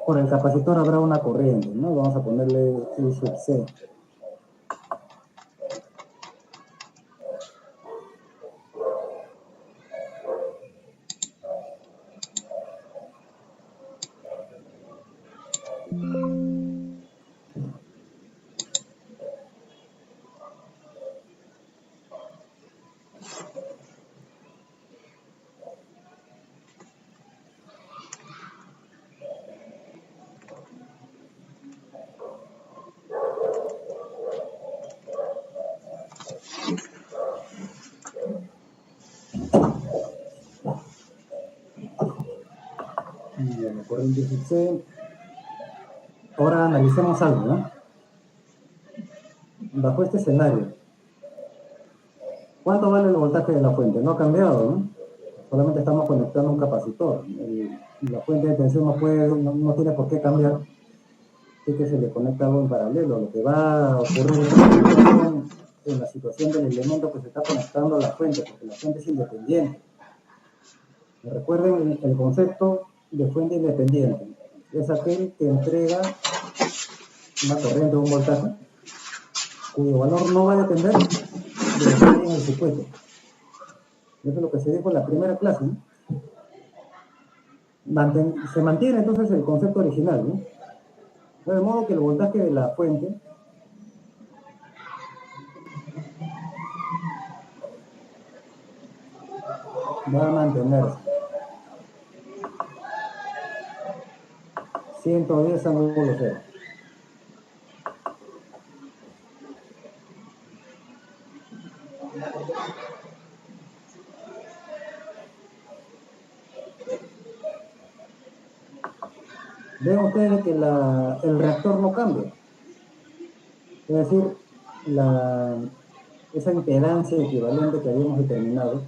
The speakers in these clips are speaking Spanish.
por el capacitor habrá una corriente, ¿no? Vamos a ponerle I sub C. La corriente sub C. Ahora analicemos algo, ¿no? Bajo este escenario, ¿cuánto vale el voltaje de la fuente? No ha cambiado, ¿no? Solamente estamos conectando un capacitor. La fuente de tensión no tiene por qué cambiar, así que se le conecta algo en paralelo. Lo que va a ocurrir en la situación del elemento que se está conectando a la fuente, porque la fuente es independiente. Recuerden el concepto de fuente independiente. Es aquel que entrega una corriente o un voltaje cuyo valor no va a depender de lo que hay en el circuito. Eso es lo que se dijo en la primera clase, ¿no? Se mantiene entonces el concepto original, ¿no? De modo que el voltaje de la fuente va a mantenerse 110 ángulo cero. Ven ustedes que el reactor no cambia. Es decir, esa impedancia equivalente que habíamos determinado,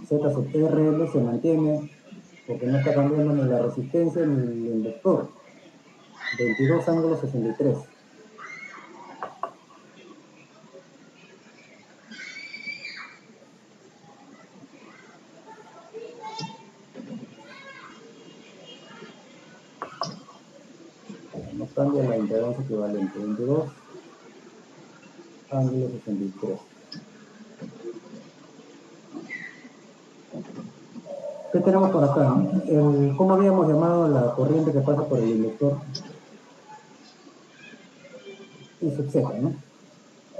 Z sub RL, se mantiene porque no está cambiando ni la resistencia ni el inductor. 22 ángulo 63. No cambia la impedancia equivalente. 22 ángulo 63. ¿Qué tenemos por acá? ¿Cómo habíamos llamado la corriente que pasa por el inductor? I sub Z, ¿no?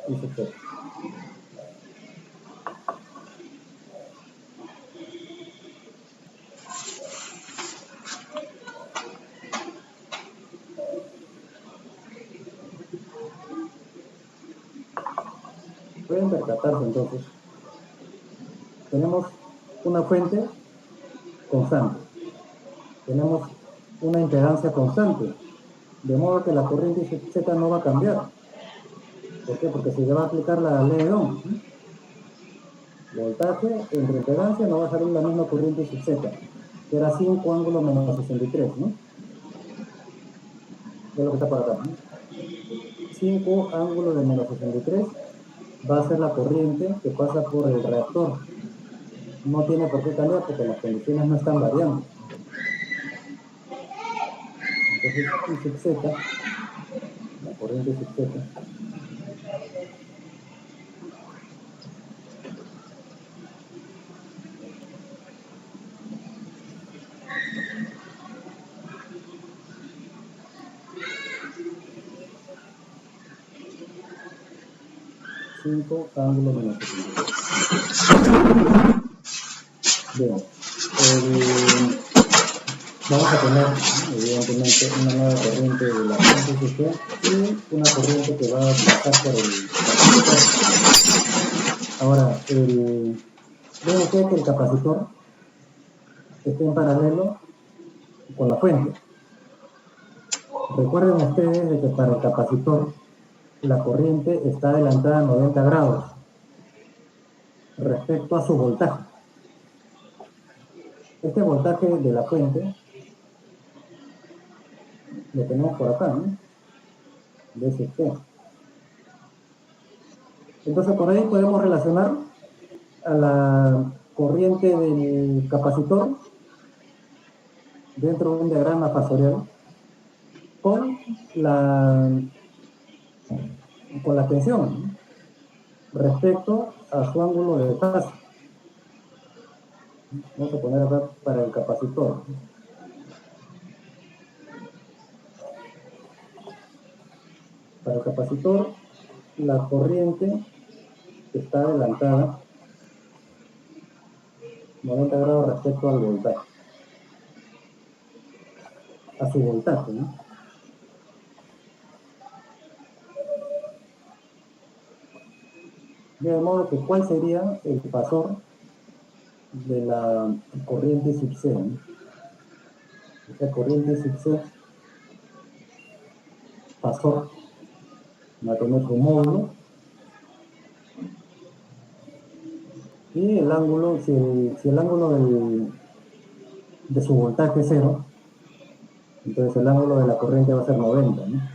I sub Z. Pueden percatarse entonces. Tenemos una fuente constante. Tenemos una impedancia constante. De modo que la corriente I sub Z no va a cambiar. ¿Por qué? Porque se le va a aplicar la ley de Ohm. Voltaje entre impedancia no va a salir la misma corriente I sub Z, que era 5 ángulo menos 63, ¿no? Es lo que está por acá, ¿no? 5 ángulo de menos 63 va a ser la corriente que pasa por el reactor. No tiene por qué cambiar porque las condiciones no están variando. Entonces, I sub Z, la corriente I sub Z, ángulo menos 63. Bien. Vamos a tener, evidentemente, una nueva corriente de la fuente y una corriente que va a pasar por el capacitor. Ahora, ven ustedes que el capacitor está en paralelo con la fuente. Recuerden ustedes de que para el capacitor la corriente está adelantada a 90 grados respecto a su voltaje. Este voltaje de la fuente lo tenemos por acá, ¿no? DST. Entonces por ahí podemos relacionar a corriente del capacitor dentro de un diagrama fasorial con la, con la tensión respecto a su ángulo de fase. Vamos a poner acá para el capacitor. Para el capacitor, la corriente está adelantada 90 grados respecto al voltaje, a su voltaje, ¿no? De modo que, ¿cuál sería el fasor de la corriente sub C, ¿no? Esta corriente sub C, fasor, va a tener su módulo, y el ángulo, si el ángulo de su voltaje es cero, entonces el ángulo de la corriente va a ser 90, ¿no?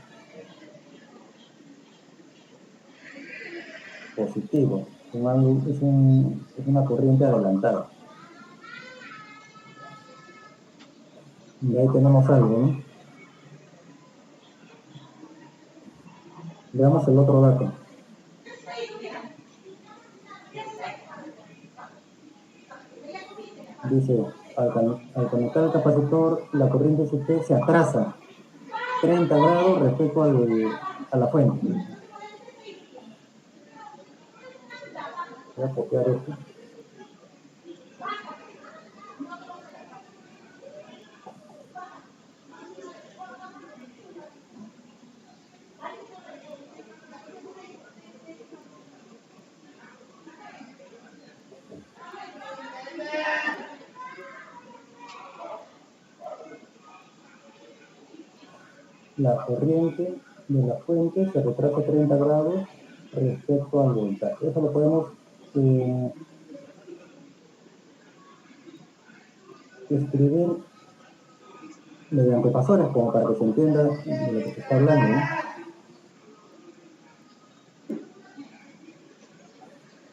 Positivo. Es una corriente adelantada. Y ahí tenemos algo, ¿no? Veamos el otro dato. Dice, al conectar el capacitor, la corriente CT se atrasa 30 grados respecto a la fuente. Voy a copiar esto. La corriente de la fuente se retrasa 30 grados respecto al voltaje. Eso lo podemos escribir mediante fasores, como para que se entienda de lo que se está hablando, ¿no?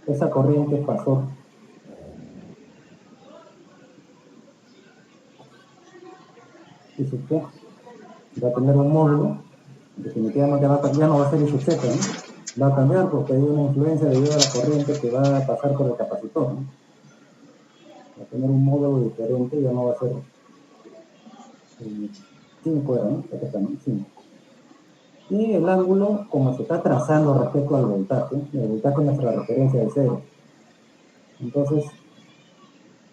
Esa corriente fasor y sub T va a tener un módulo, definitivamente ya no va a ser I sub Z, ¿no? Va a cambiar porque hay una influencia debido a la corriente que va a pasar por el capacitor, ¿no? Va a tener un módulo diferente, ya no va a ser 5, ¿no? Acá está, ¿no? 5. Y el ángulo, como se está trazando respecto al voltaje, el voltaje es nuestra referencia de cero. Entonces,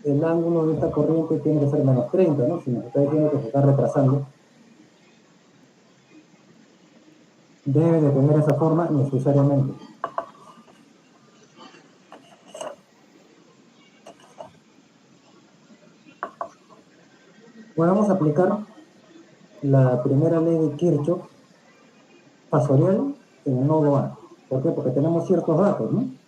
el ángulo de esta corriente tiene que ser menos 30, ¿no? Si nos está diciendo que se está retrasando, debe de tener esa forma necesariamente. Podemos aplicar la primera ley de Kirchhoff fasorial en el nodo A. ¿Por qué? Porque tenemos ciertos datos, ¿no?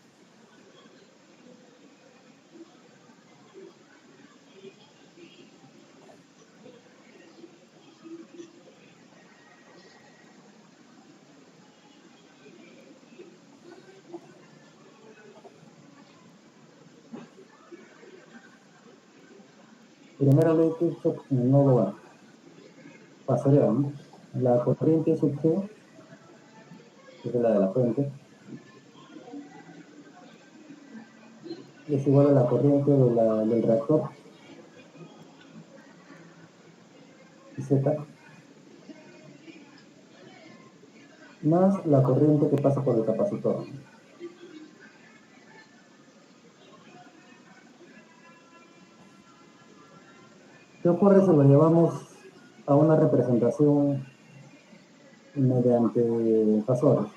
Primera ley de Kirchhoff en el nodo A. Fasorial, ¿no? La corriente sub G, que es la de la fuente, es igual a la corriente del reactor, Z, más la corriente que pasa por el capacitor. ¿Qué ocurre si lo llevamos a una representación mediante fasores?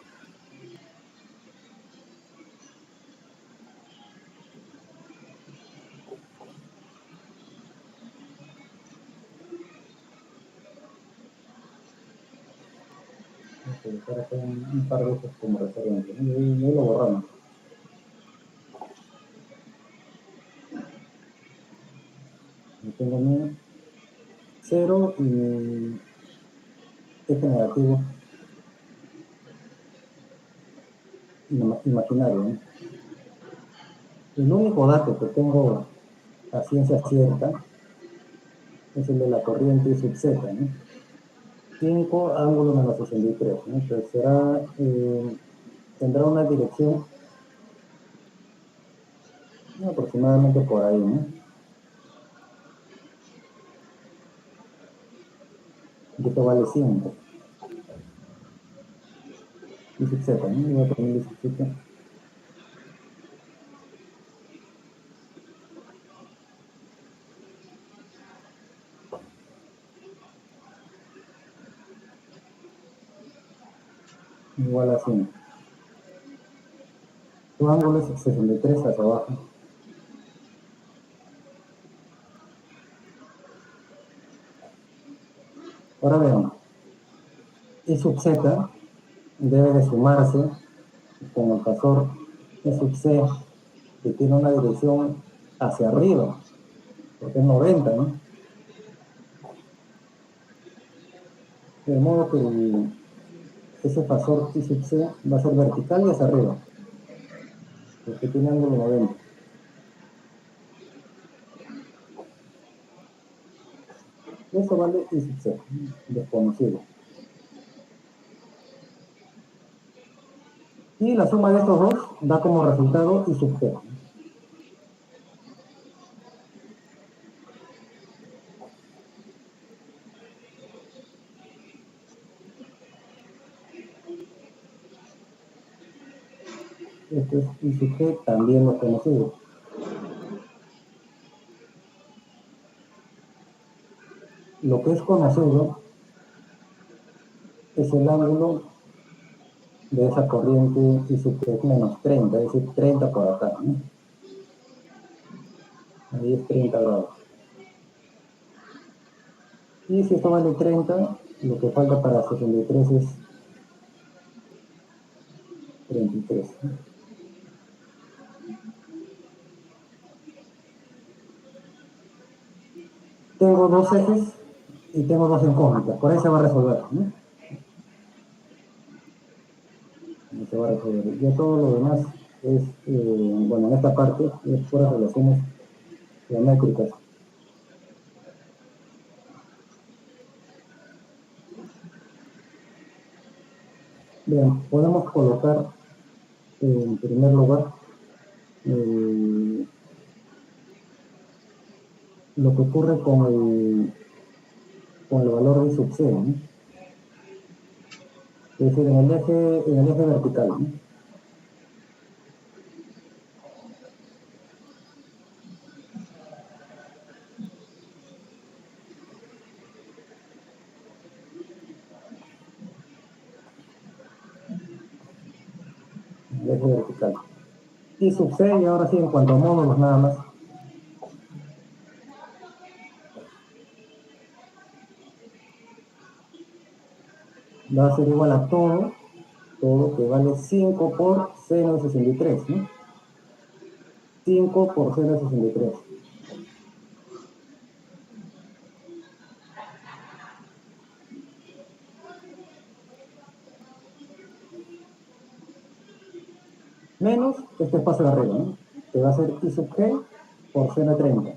Voy a colocar acá un par de estos como referencia, ¿no? Y lo borramos. Yo tengo mi 0 y mi eje negativo imaginario, ¿no? El único dato que tengo a ciencia cierta es el de la corriente sub z, ¿no? 5 ángulo menos 63, ¿no? Entonces tendrá una dirección, ¿no?, aproximadamente por ahí, ¿no? Y esto vale 5. Y sub z, ¿no? Voy a poner y sub z. Igual a 5. Su ángulo es 63 hacia abajo. Ahora veamos. Y sub z debe de sumarse con el fasor y sub c, que tiene una dirección hacia arriba, porque es 90, ¿no? De modo que ese fasor y sub c va a ser vertical y hacia arriba, porque tiene ángulo 90. Eso vale y sub c, desconocido. Y la suma de estos dos da como resultado y sub g. Este es y sub g, también desconocido. Lo que es conocido es el ángulo de esa corriente y sub g es menos 30, es decir, 30 por acá, ¿no? Ahí es 30 grados. Y si esto vale 30, lo que falta para 63 es 33. Tengo dos ejes y tengo dos incógnitas. Por ahí se va a resolver, ¿no? Se va a resolver. Ya todo lo demás es, bueno, en esta parte es puras relaciones geométricas. Bien, podemos colocar en primer lugar lo que ocurre con el valor de sub c, ¿no? Es decir, en el eje vertical, ¿no? El eje vertical. Y sub c, y ahora sí, en cuanto a módulos nada más, va a ser igual a todo que vale 5 por seno de 63, ¿no? 5 por seno de 63. Menos este espacio de arriba, ¿no? Que va a ser I sub g por seno de 30.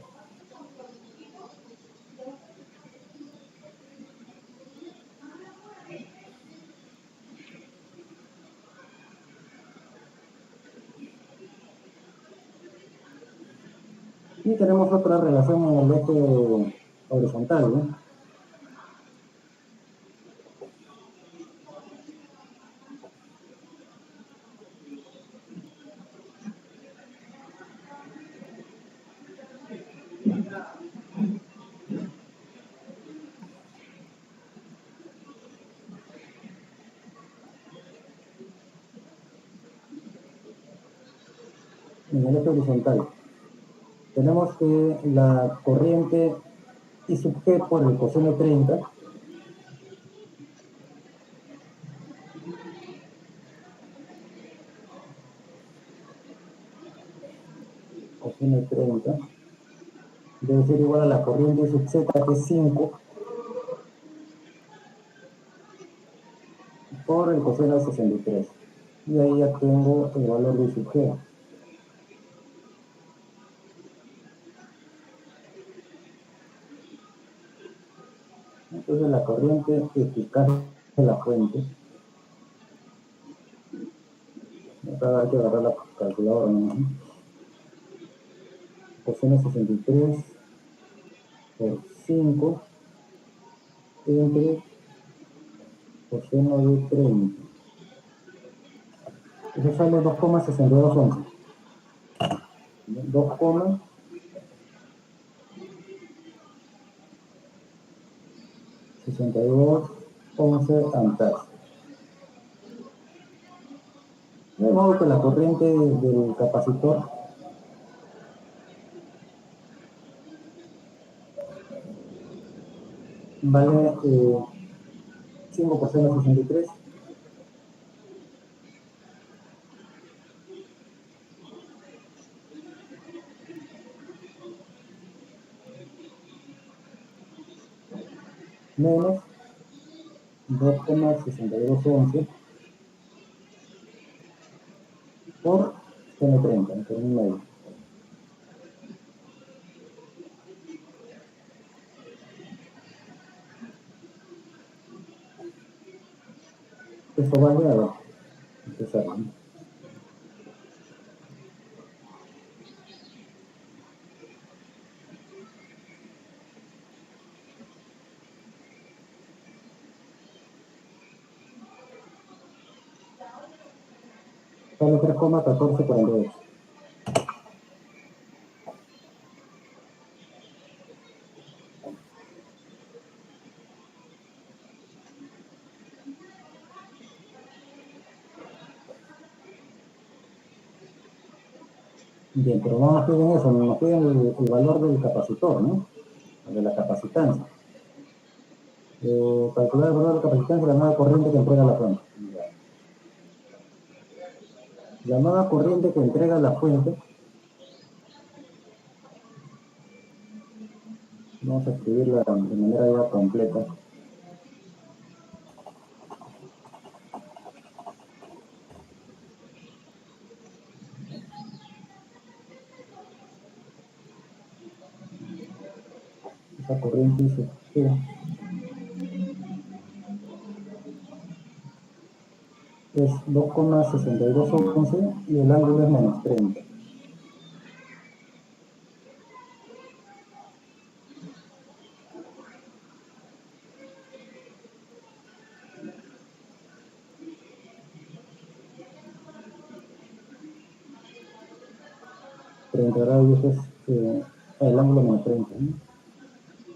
Y tenemos otra relación en el eje horizontal, ¿no? En el eje horizontal. Tenemos que la corriente I sub g por el coseno de 30 coseno de 30 debe ser igual a la corriente I sub z, que es 5 por el coseno de 63. Y ahí ya tengo el valor de I sub g. la corriente eficaz de la fuente. Acá hay que agarrar la calculadora, ¿no? Coseno 63 por 5 entre coseno de 30. Eso sale 2,6211. 2,6211 amperes. De modo que la corriente del capacitor vale 5 por seno 63 menos 2,6211 por seno 30, por un medio. Eso vale a ver, empezar, ¿no? Sale 3,1448. Bien, pero no nos piden eso, nos piden el valor del capacitor, ¿no? De la capacitancia. Calcular el valor de la capacitancia de la nueva corriente que entrega la fuente. La nueva corriente que entrega la fuente, vamos a escribirla de manera ya completa. Esa corriente dice que es 2,6211 y el ángulo es menos 30. Grados es el ángulo menos 30, ¿no?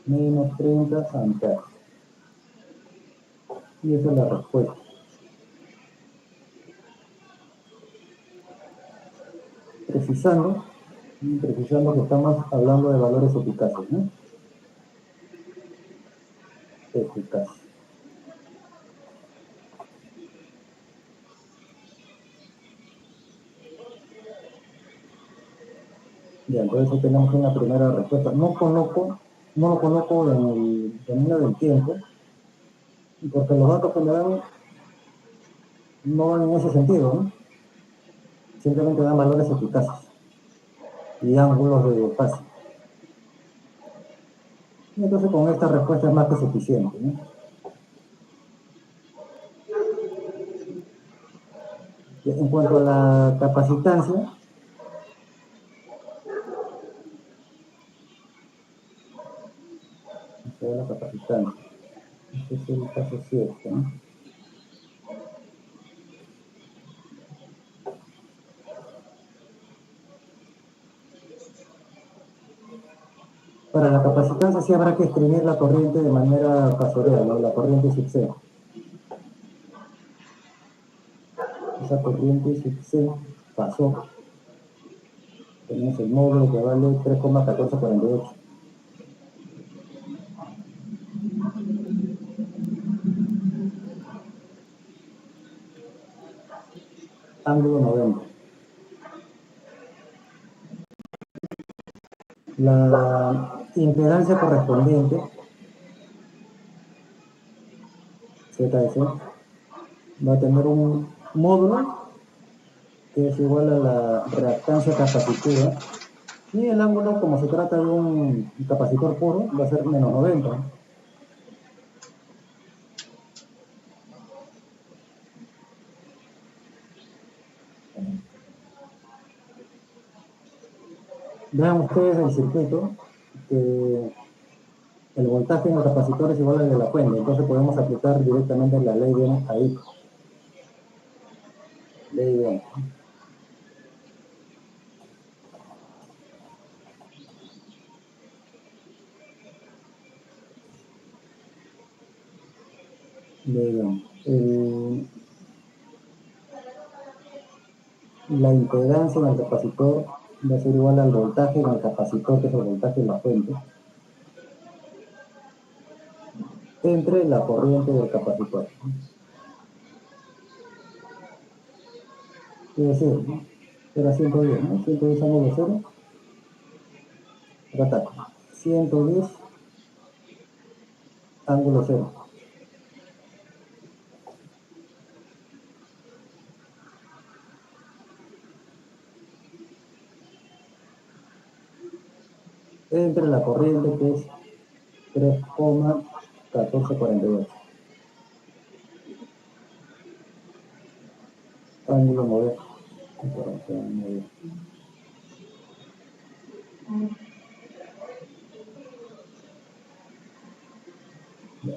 Menos 30 amperes. Y esa es la respuesta. Precisando que estamos hablando de valores eficaces, ¿no? Eficaz. Ya, entonces tenemos una primera respuesta. No lo coloco en el dominio del tiempo, porque los datos que me dan no van en ese sentido, ¿no? Simplemente dan valores eficaces y ángulos de fase. Y entonces con esta respuesta es más que suficiente, ¿no? En cuanto a la capacitancia, este es el caso 7, ¿no? Para la capacitancia sí habrá que escribir la corriente de manera casorial, ¿no? La corriente sub C. Esa corriente sub C pasó. Tenemos el módulo que vale 3,1448. Ángulo 90. La impedancia correspondiente, ZS, va a tener un módulo que es igual a la reactancia capacitiva, y el ángulo, como se trata de un capacitor puro, va a ser menos 90. Vean ustedes el circuito, que el voltaje en el capacitor es igual al de la fuente, entonces podemos aplicar directamente la ley de Ohm ahí. Ley de Ohm. Ley de Ohm. La impedancia en el capacitor va a ser igual al voltaje en el capacitor, que es el voltaje de la fuente, entre la corriente del capacitor. Es decir, ¿no? Era 110, ¿no? 110 ángulo cero. Acá está. 110 ángulo cero. Entre la corriente, que es 3,1448. Ángulo mover.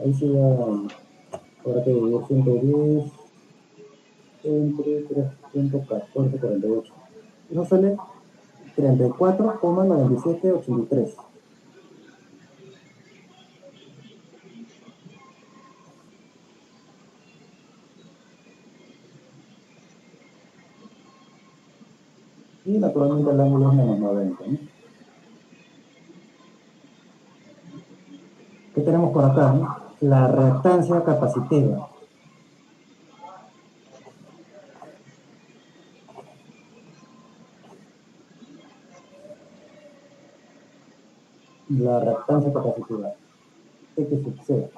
Ahí se va, ahora que dividir 110 entre 3,1448. Eso sale 34,9783. Y naturalmente el ángulo es menos 90, ¿no? ¿Qué tenemos por acá, ¿no? La reactancia capacitiva. La reactancia capacitiva. X sub C.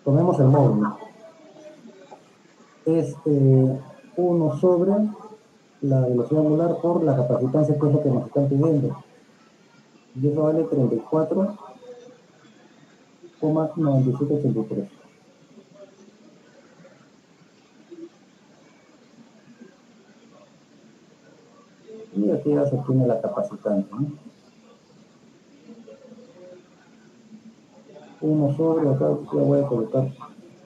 Tomemos el módulo. Es 1 sobre la velocidad angular por la capacitancia, que es lo que nos están pidiendo. Y eso vale 34,9783. Y aquí ya se obtiene la capacitante, ¿no? 1 sobre, acá ya voy a colocar,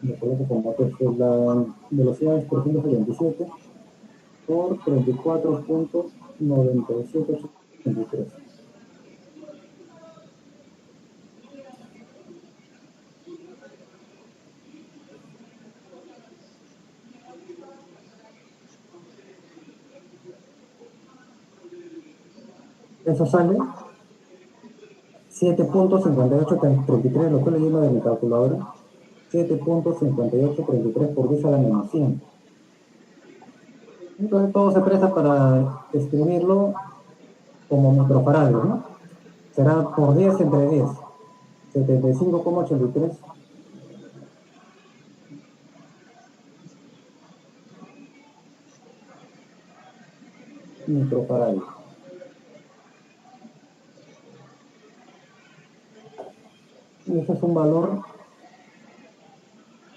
lo coloco como texto, la velocidad es 377 por 34,9783. Eso sale 7,5833, lo estoy leyendo de mi calculadora. 7,5833 por 10 a la menos 100. Entonces todo se presta para escribirlo como microfarados, ¿no? Será por 10 entre 10. 75,83 microfarados. Y ese es un valor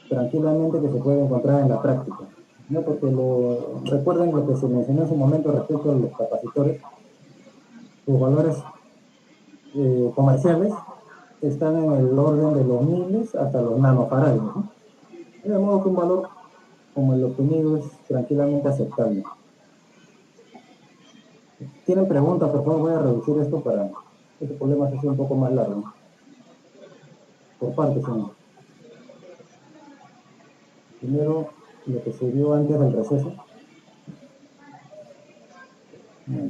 tranquilamente que se puede encontrar en la práctica, ¿no? Porque recuerden lo que se mencionó en su momento respecto a los capacitores. Sus valores comerciales están en el orden de los miles hasta los nanofarados, ¿no? De modo que un valor como el obtenido es tranquilamente aceptable. ¿Tienen preguntas? Por favor, voy a reducir esto para que este problema se sea un poco más largo, ¿no? Por partes, señor. Primero, lo que se vio antes del receso.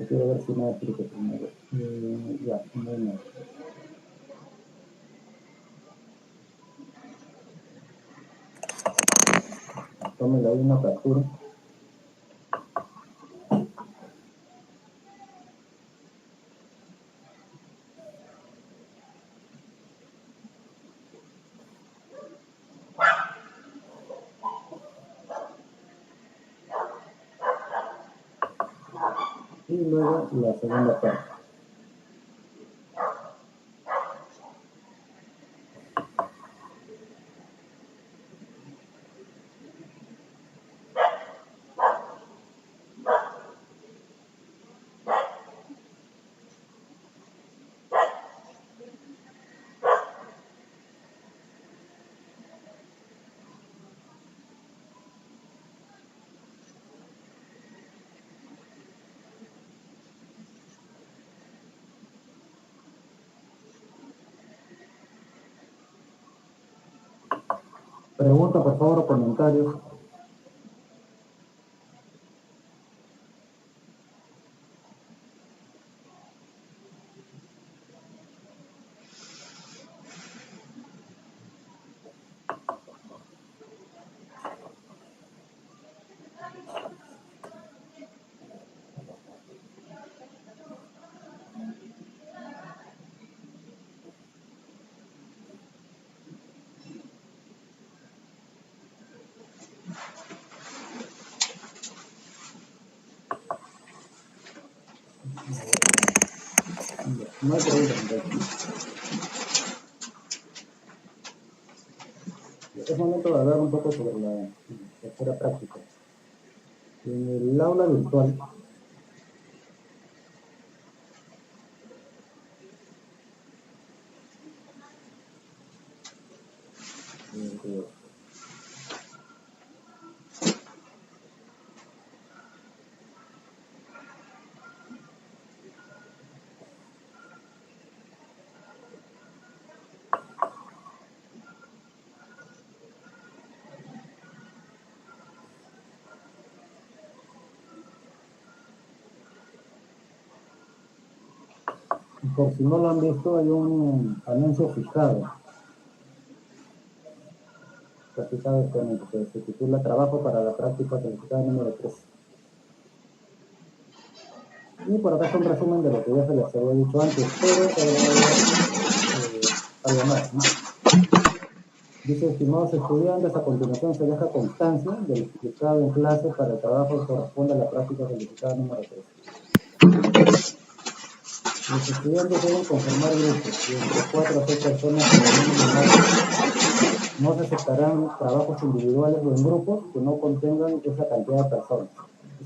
Quiero ver si me explico primero. Ya, muy bien. Tómenle ahí una captura. Y luego la segunda parte. Pregunta, por favor, o comentarios. No hay preguntas. Es momento de hablar un poco sobre la tercera práctica. En el aula virtual, por si no lo han visto, hay un anuncio fijado actualmente, que se titula Trabajo para la práctica calificada número 3. Y por acá está un resumen de lo que ya se les había dicho antes, pero algo más, ¿no? Dice, estimados estudiantes, a continuación se deja constancia del explicado en clase para el trabajo que corresponde a la práctica calificada número 3. Los estudiantes deben conformar grupos de entre 4 a 6 personas como mínimo. No se aceptarán trabajos individuales o en grupos que no contengan esa cantidad de personas.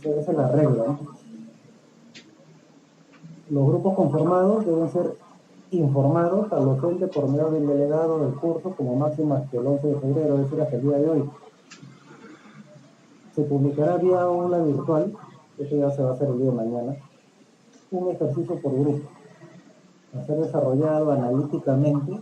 Esa es la regla, ¿no? Los grupos conformados deben ser informados al docente por medio del delegado del curso como máximo hasta el 11 de febrero, es decir, hasta el día de hoy. Se publicará vía aula virtual, esto ya se va a hacer el día de mañana, un ejercicio por grupo, a ser desarrollado analíticamente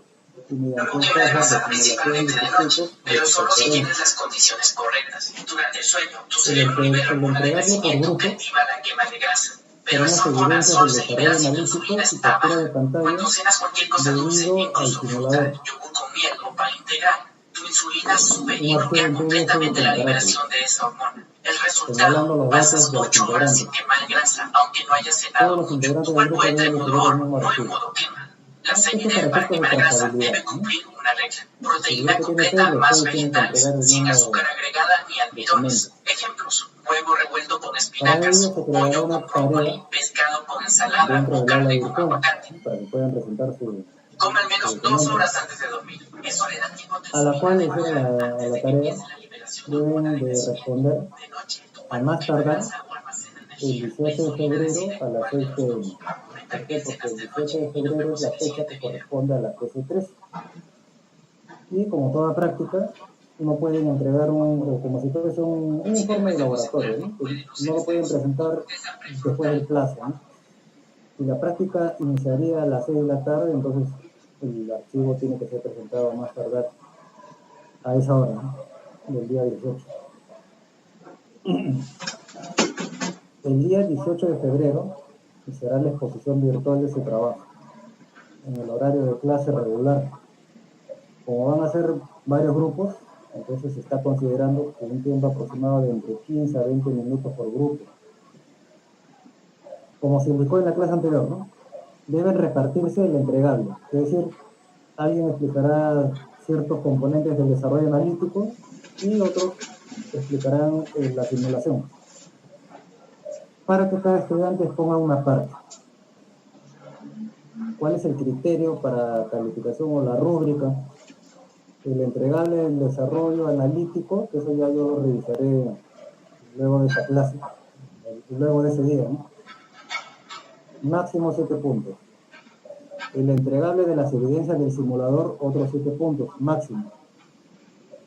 y mediante un software de simulación de circuitos, pero solo si tienes las condiciones correctas. Durante el sueño, tu cerebro libera hormona de crecimiento que activa la quema de grasa. Pero esa hormona solo se libera si tu insulina está baja. Cuando cenas cualquier cosa dulce, incluso fruta, yogur con miel o pan integral, tu insulina sube y bloquea completamente la liberación de esa hormona. El resultado, pasas 8 horas sin quemar grasa, aunque no hayas cenado mucho. Tu cuerpo entra en modo horno, no en modo quema. La señal para quemar grasa debe cumplir una regla. Proteína completa más vegetales, sin azúcar agregada ni almidones. Ejemplos: huevo revuelto con espinacas, pollo con brócoli, pescado con ensalada o carne con aguacate. Para que puedan presentar su... Come al menos 2 horas antes de dormir. Eso le da tiempo a la cual le hicieron la tarea, deben de responder a más tardar el 18 de febrero a las 6 p.m. ¿Por qué? Porque el 18 de febrero es la fecha que corresponde a la PC3. Y como toda práctica, no pueden entregar como si fuese un informe de laboratorio, ¿no? No lo pueden presentar después del plazo, ¿no? Si la práctica iniciaría a las 6 de la tarde, entonces el archivo tiene que ser presentado a más tardar a esa hora, ¿no? Del día 18. El día 18 de febrero será la exposición virtual de su trabajo, en el horario de clase regular. Como van a ser varios grupos, entonces se está considerando un tiempo aproximado de entre 15 a 20 minutos por grupo. Como se indicó en la clase anterior, ¿no? Deben repartirse el entregable, es decir, alguien explicará ciertos componentes del desarrollo analítico y otros explicarán la simulación, para que cada estudiante exponga una parte. ¿Cuál es el criterio para calificación o la rúbrica? El entregable del desarrollo analítico, que eso ya yo lo revisaré luego de esa clase, luego de ese día, ¿no? Máximo 7 puntos. El entregable de las evidencias del simulador, otros 7 puntos, máximo.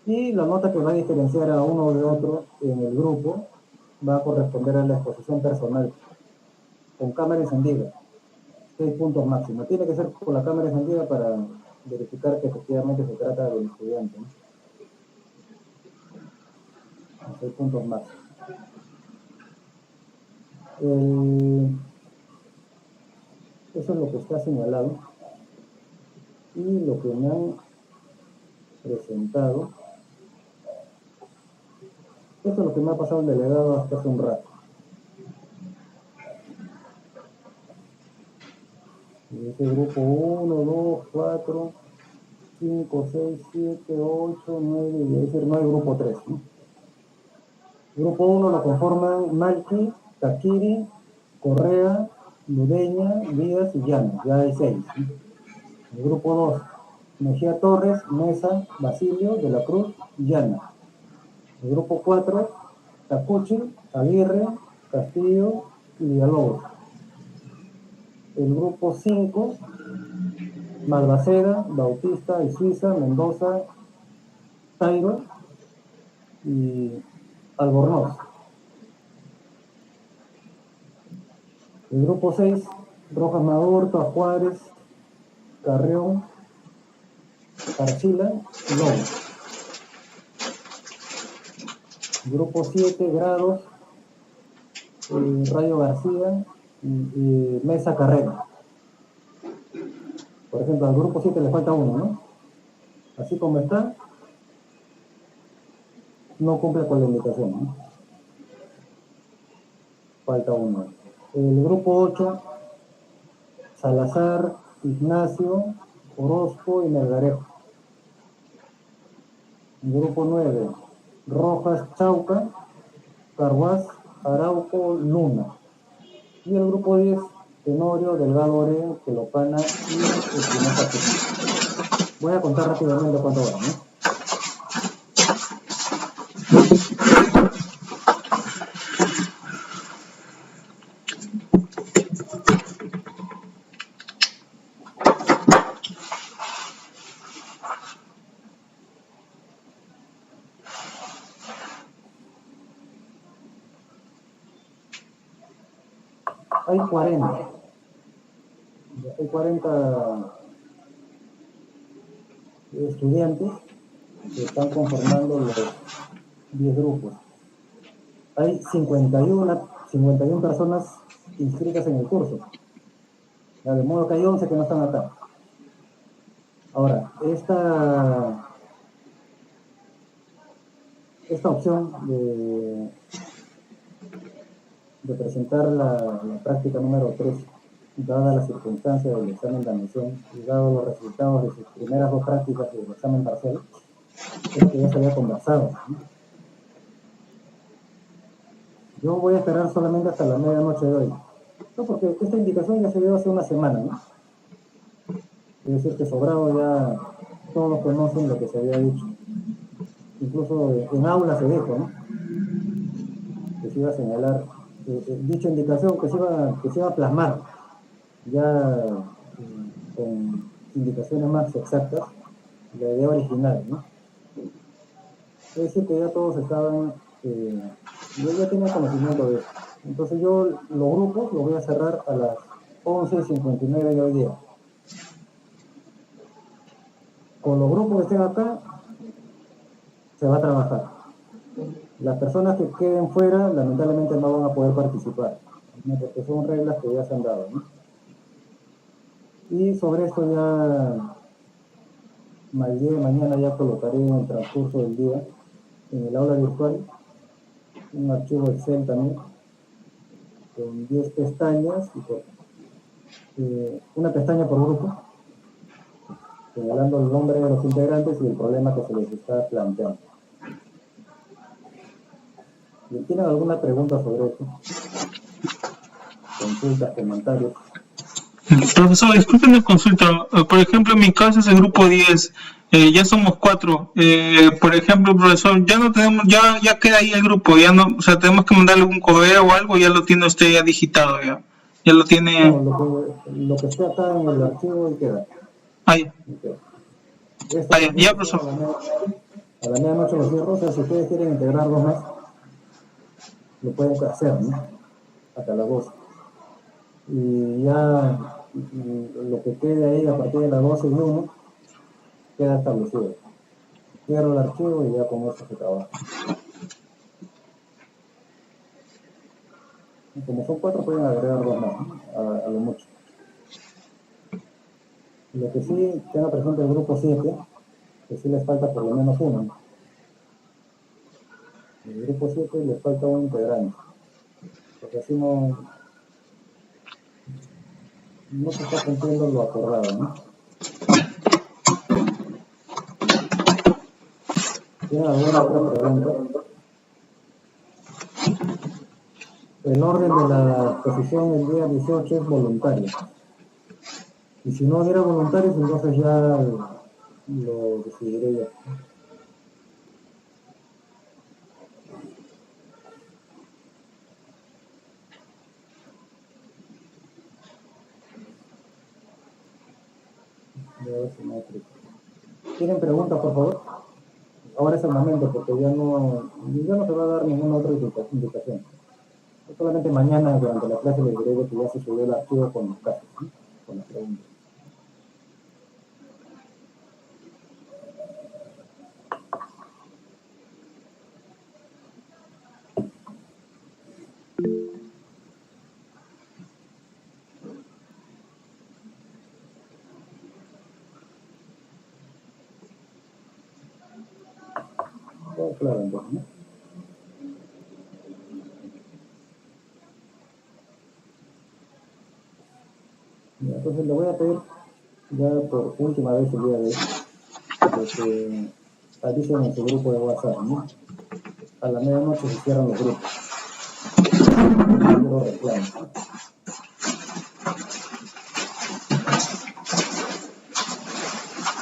Y la nota que va a diferenciar a uno de otro en el grupo va a corresponder a la exposición personal, con cámara encendida, 6 puntos máximo. Tiene que ser con la cámara encendida para verificar que efectivamente se trata del estudiante, ¿no? 6 puntos más. Eso es lo que está señalado y lo que me han presentado. Esto es lo que me ha pasado el delegado hasta hace un rato. Dice grupo 1, 2, 4, 5, 6, 7, 8, 9, y es decir, no hay grupo 3, ¿no? Grupo 1 lo conforman Malqui, Taquiri, Correa, Ludeña, Díaz y Llanos, ya hay 6. ¿No? El grupo 2, Mejía Torres, Mesa, Basilio, De la Cruz y Llana. El grupo 4, Tacuchi, Aguirre, Castillo y Villalobos. El grupo 5, Malvaceda, Bautista y Suiza, Mendoza, Tairo y Albornoz. El grupo 6, Rojas Madurto, Juárez, Carrión, Archila y Lobo. Grupo 7, Grados, Rayo García y Mesa Carrera. Por ejemplo, al grupo 7 le falta uno, ¿no? Así como está, no cumple con la indicación, ¿no? Falta uno. El grupo 8, Salazar, Ignacio, Orozco y Melgarejo. El grupo 9, Rojas, Chauca, Carhuaz, Arauco, Luna. Y el grupo 10, Tenorio, Delgado Oren, Quelopana y Espinosa. Voy a contar rápidamente cuánto va, ¿no? Hay 40 estudiantes que están conformando los 10 grupos. Hay 51 personas inscritas en el curso. De modo que hay 11 que no están acá. Ahora, esta opción de presentar la práctica número 3, dada las circunstancias del examen de admisión y dado los resultados de sus primeras 2 prácticas del examen parcial, es que ya se había conversado, ¿no? Yo voy a esperar solamente hasta la medianoche de hoy. No, porque esta indicación ya se dio hace una semana, ¿no? Es decir, que sobrado ya todos conocen lo que se había dicho. Incluso en aula se dijo, ¿no? Que se iba a señalar dicha indicación, que se iba a plasmar ya con indicaciones más exactas, la idea original, ¿no? Es decir, que ya todos estaban, yo ya tenía conocimiento de eso. Entonces yo los grupos los voy a cerrar a las 11:59 de hoy día. Con los grupos que estén acá, se va a trabajar. Las personas que queden fuera, lamentablemente no van a poder participar, ¿no? Porque son reglas que ya se han dado, ¿no? Y sobre esto ya, el día de mañana ya colocaré en el transcurso del día, en el aula virtual, un archivo Excel también, con 10 pestañas, y una pestaña por grupo, señalando el nombre de los integrantes y el problema que se les está planteando. ¿Tienen alguna pregunta sobre esto? Consultas, comentarios. Profesor, disculpe una consulta. Por ejemplo, en mi caso es el grupo 10. Ya somos 4. Por ejemplo, profesor, ya no tenemos, ya queda ahí el grupo. Ya no, o sea, tenemos que mandarle un correo o algo. Ya lo tiene usted ya digitado, ya lo tiene. No, lo que esté acá en el archivo y queda. Ahí. Ya, profesor. A la medianoche los cierro. O sea, si ustedes quieren integrar 2 más, lo pueden hacer, ¿no? Hasta las 12. Y ya lo que quede ahí a partir de las 12 y 1 queda establecido. Cierro el archivo y ya con eso se trabaja. como son 4, pueden agregar 2 más, ¿no? a lo mucho. Lo que sí, tenga presente el grupo 7, que sí les falta por lo menos uno, ¿no? El grupo 7 les falta un integrante, porque así no se está cumpliendo lo acordado, ¿no? ¿Tienen alguna otra pregunta? El orden de la exposición el día 18 es voluntario. Y si no hubiera voluntarios, entonces ya lo decidiré yo. Voy a ver si me ha escrito. ¿Tienen preguntas, por favor? Ahora es el momento, porque ya no se va a dar ninguna otra indicación. Solamente mañana, durante la clase, les diré de que ya se subió el archivo con los casos, ¿sí? Con las preguntas. Todo claro, entonces, ¿no? Entonces le voy a pedir ya por última vez el día de hoy que avisen en su grupo de WhatsApp, ¿no? A la medianoche se cierran los grupos. Yo reclamo.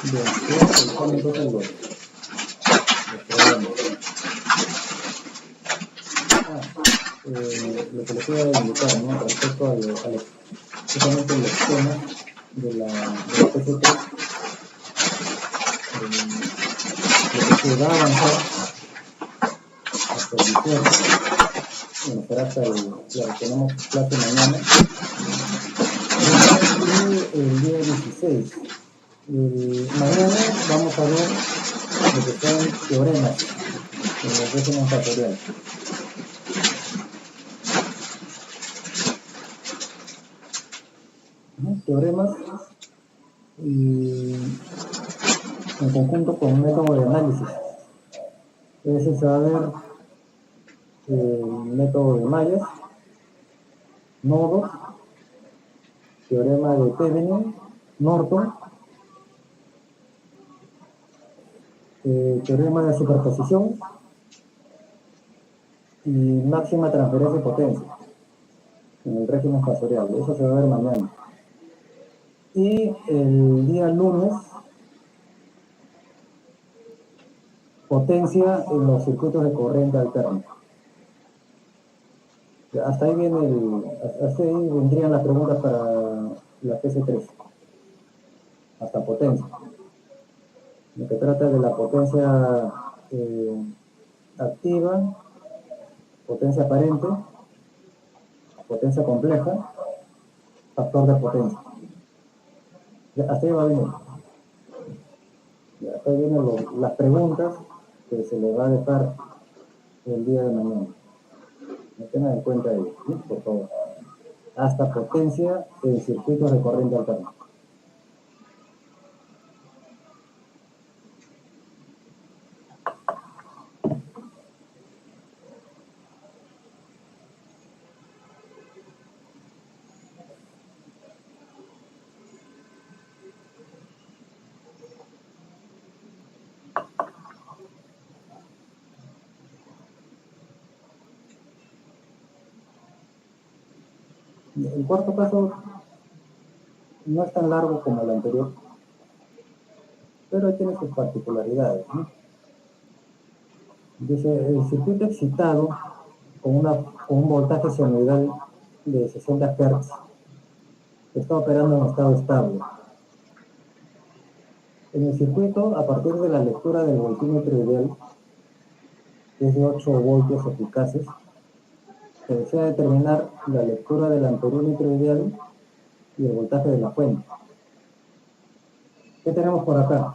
Bien, voy a revisar entonces los programas. Lo que les voy a indicar, ¿no? Respecto a justamente el esquema de la PC3, lo que se va a avanzar hasta el 18, bueno, será hasta claro, tenemos clase mañana, y el día 16. Mañana vamos a ver lo que son teoremas en el régimen factorial. Teoremas y en conjunto con un método de análisis. Es decir, se va a ver el método de mallas, nodos, teorema de Thevenin, Norton, teorema de superposición y máxima transferencia de potencia en el régimen factorial. Eso se va a ver mañana. Y el día lunes, potencia en los circuitos de corriente alterna. Hasta ahí vendrían las preguntas para la PC3. Hasta potencia. Lo que trata de la potencia activa, potencia aparente, potencia compleja, factor de potencia. Hasta ahí va bien. Hasta ahí vienen las preguntas que se les va a dejar el día de mañana. Me tengan en cuenta ello, ¿sí? Por favor. Hasta potencia en circuitos de corriente alterna. El cuarto caso no es tan largo como el anterior, pero tiene sus particularidades, ¿no? Dice, el circuito excitado con un voltaje senoidal de 60 Hz está operando en estado estable. En el circuito, a partir de la lectura del voltímetro ideal, que es de 8 voltios eficaces, se desea determinar la lectura del amperímetro ideal y el voltaje de la fuente. ¿Qué tenemos por acá?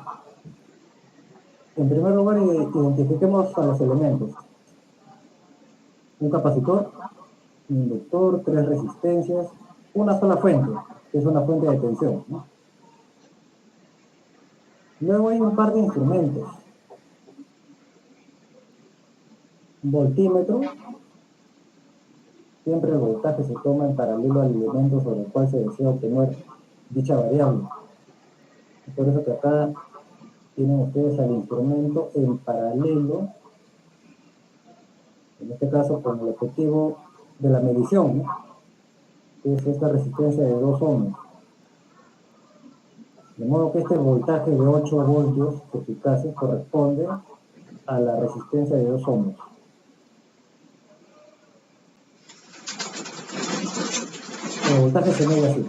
En primer lugar, identifiquemos a los elementos. Un capacitor inductor, 3 resistencias, una sola fuente, que es una fuente de tensión, ¿no? Luego hay un par de instrumentos. Voltímetro, siempre el voltaje se toma en paralelo al elemento sobre el cual se desea obtener dicha variable. Por eso que acá tienen ustedes al instrumento en paralelo, en este caso con el objetivo de la medición, ¿no? Que es esta resistencia de 2 ohms. De modo que este voltaje de 8 voltios eficaces corresponde a la resistencia de 2 ohms. El voltaje se mide así.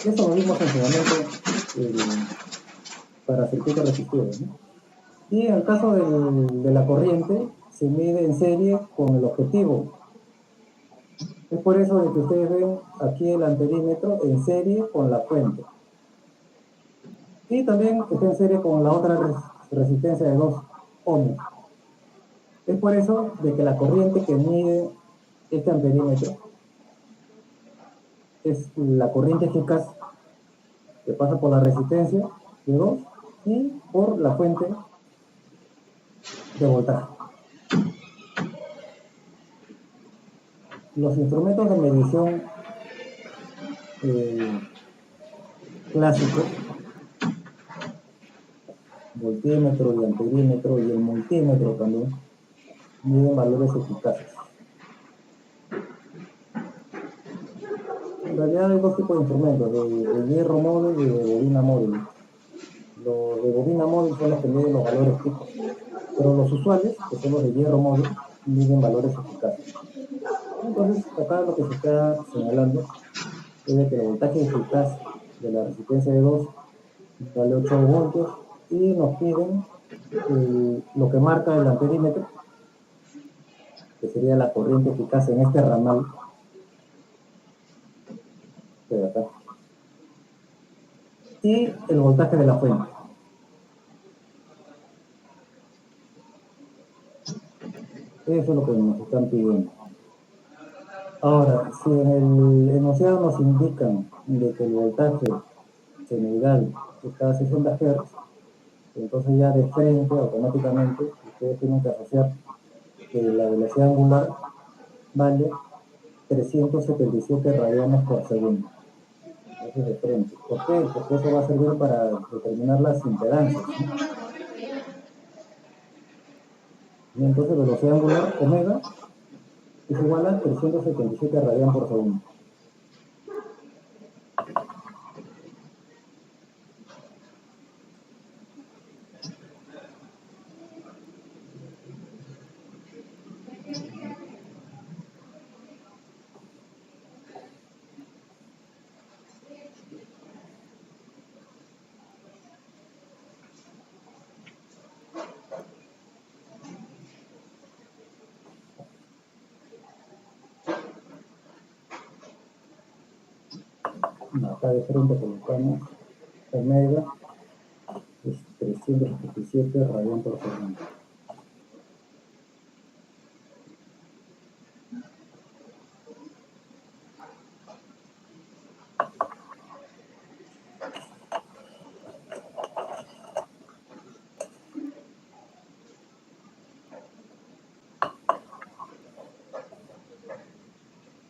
Eso lo vimos en su momento para circuitos resistivos, ¿no? Y en el caso de la corriente, se mide en serie con el objetivo. Es por eso de que ustedes ven aquí el amperímetro en serie con la fuente. Y también está en serie con la otra resistencia de 2 ohms. Es por eso de que la corriente que mide este amperímetro es la corriente eficaz que pasa por la resistencia de 2 y por la fuente de voltaje. Los instrumentos de medición clásicos, voltímetro y amperímetro y el multímetro también, miden valores eficaces. En realidad hay dos tipos de instrumentos, de hierro móvil y de bobina móvil. Los de bobina móvil son los que miden los valores fijos, pero los usuales, que son los de hierro móvil, miden valores eficaces. Entonces, acá lo que se está señalando es de que el voltaje eficaz de la resistencia de 2 vale 8 voltios y nos piden lo que marca el amperímetro, que sería la corriente eficaz en este ramal de acá, y el voltaje de la fuente. Eso es lo que nos están pidiendo. Ahora, si en el enunciado nos indican de que el voltaje senoidal está a 60 Hz, entonces ya de frente, automáticamente, ustedes tienen que asociar que la velocidad angular vale 377 radianes por segundo. Eso es de frente. ¿Por qué? Porque eso va a servir para determinar las impedancias, ¿no? Y entonces velocidad angular omega es igual a 377 radianes por segundo. Acá de frente colocamos omega es 377 radianes por segundo.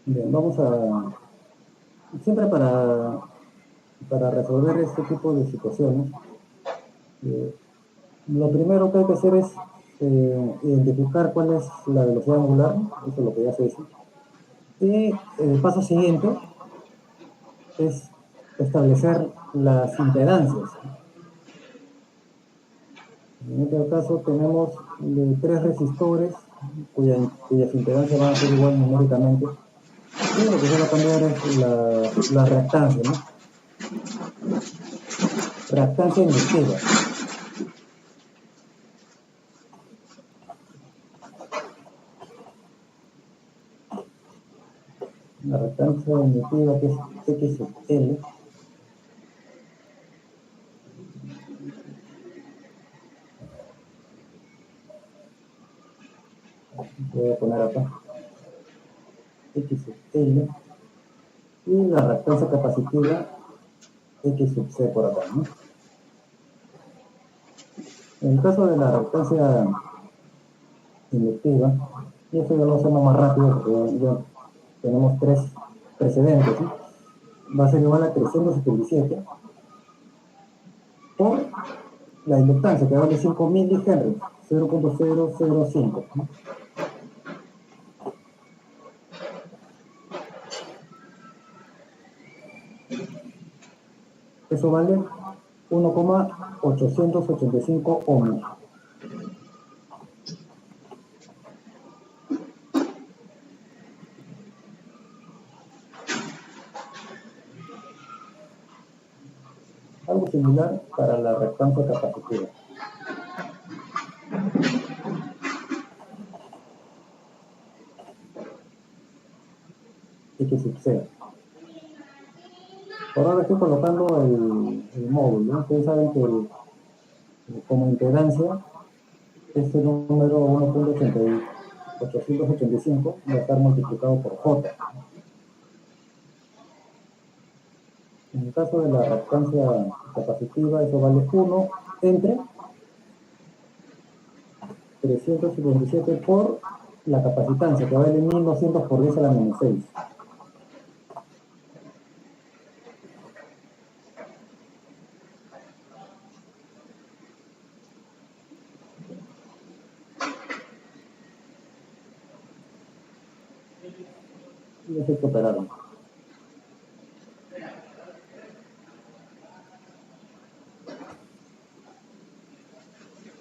Bien, vamos a... Siempre para resolver este tipo de situaciones, lo primero que hay que hacer es identificar cuál es la velocidad angular, eso es lo que ya se dice. Y el paso siguiente es establecer las impedancias. En este caso tenemos 3 resistores cuyas impedancias van a ser igual numéricamente. Y lo que se va a cambiar es la reactancia, ¿no? Reactancia inductiva. La reactancia inductiva que es XL. Voy a poner acá. X sub L, y la reactancia capacitiva X sub C por acá, ¿no? En el caso de la reactancia inductiva, y esto ya lo hacemos más rápido porque ya tenemos 3 precedentes, ¿sí? Va a ser igual a 377 por la inductancia, que vale 5 milihenry, 0.005, ¿no? Eso vale 1,885 ohms. Algo similar para la reactancia capacitiva. X sub C. Por ahora estoy colocando el módulo, ¿no? Ustedes saben que como impedancia, este número 1.885 va a estar multiplicado por J. En el caso de la reactancia capacitiva, eso vale 1 entre 377 por la capacitancia, que vale 1200 por 10 a la menos 6. Y eso hay que operarlo.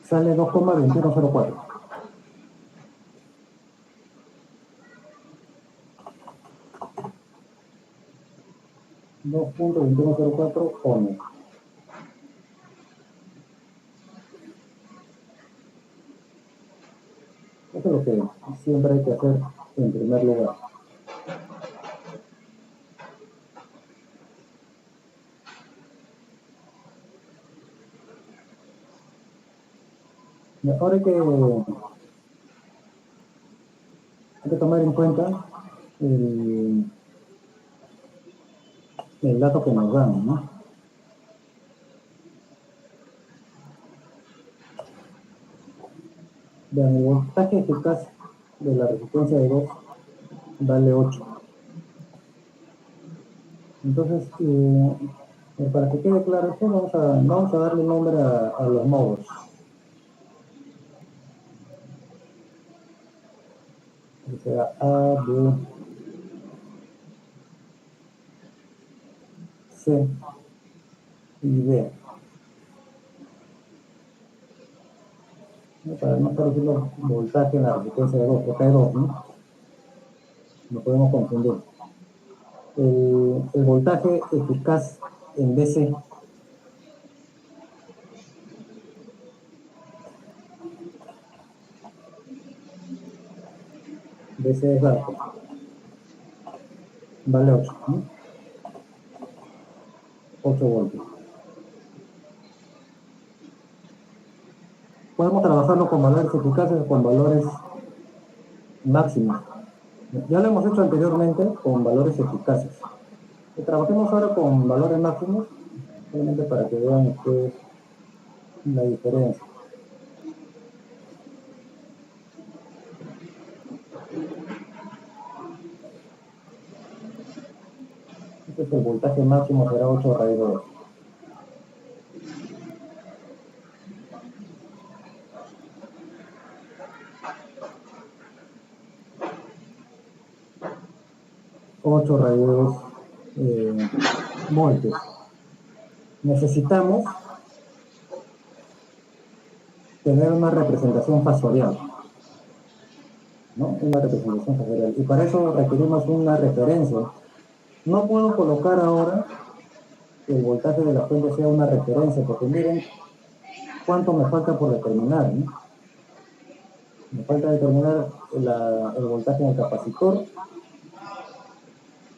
Sale 2,2104. .2104 ohms. Eso es lo que siempre hay que hacer en primer lugar. Y ahora hay que tomar en cuenta el dato que nos dan, ¿no? Vean, el voltaje eficaz de la resistencia de 2 vale 8. Entonces, para que quede claro esto, vamos a darle nombre a los nodos. O sea, A, B, C y D. Para no estar diciendo voltaje en la resistencia de 2, porque hay 2, ¿no? No podemos confundir. El voltaje eficaz en DC es alto, vale 8, ¿no? 8 voltios. Podemos trabajarlo con valores eficaces o con valores máximos. Ya lo hemos hecho anteriormente con valores eficaces. Y trabajemos ahora con valores máximos, solamente para que vean ustedes la diferencia. Este es el voltaje máximo, será 8 raíz de 2. Voltios. Necesitamos tener una representación fasorial, ¿no? Una representación fasorial. Y para eso requerimos una referencia. No puedo colocar ahora que el voltaje de la fuente sea una referencia, porque miren cuánto me falta por determinar, ¿no? Me falta determinar el voltaje en el capacitor.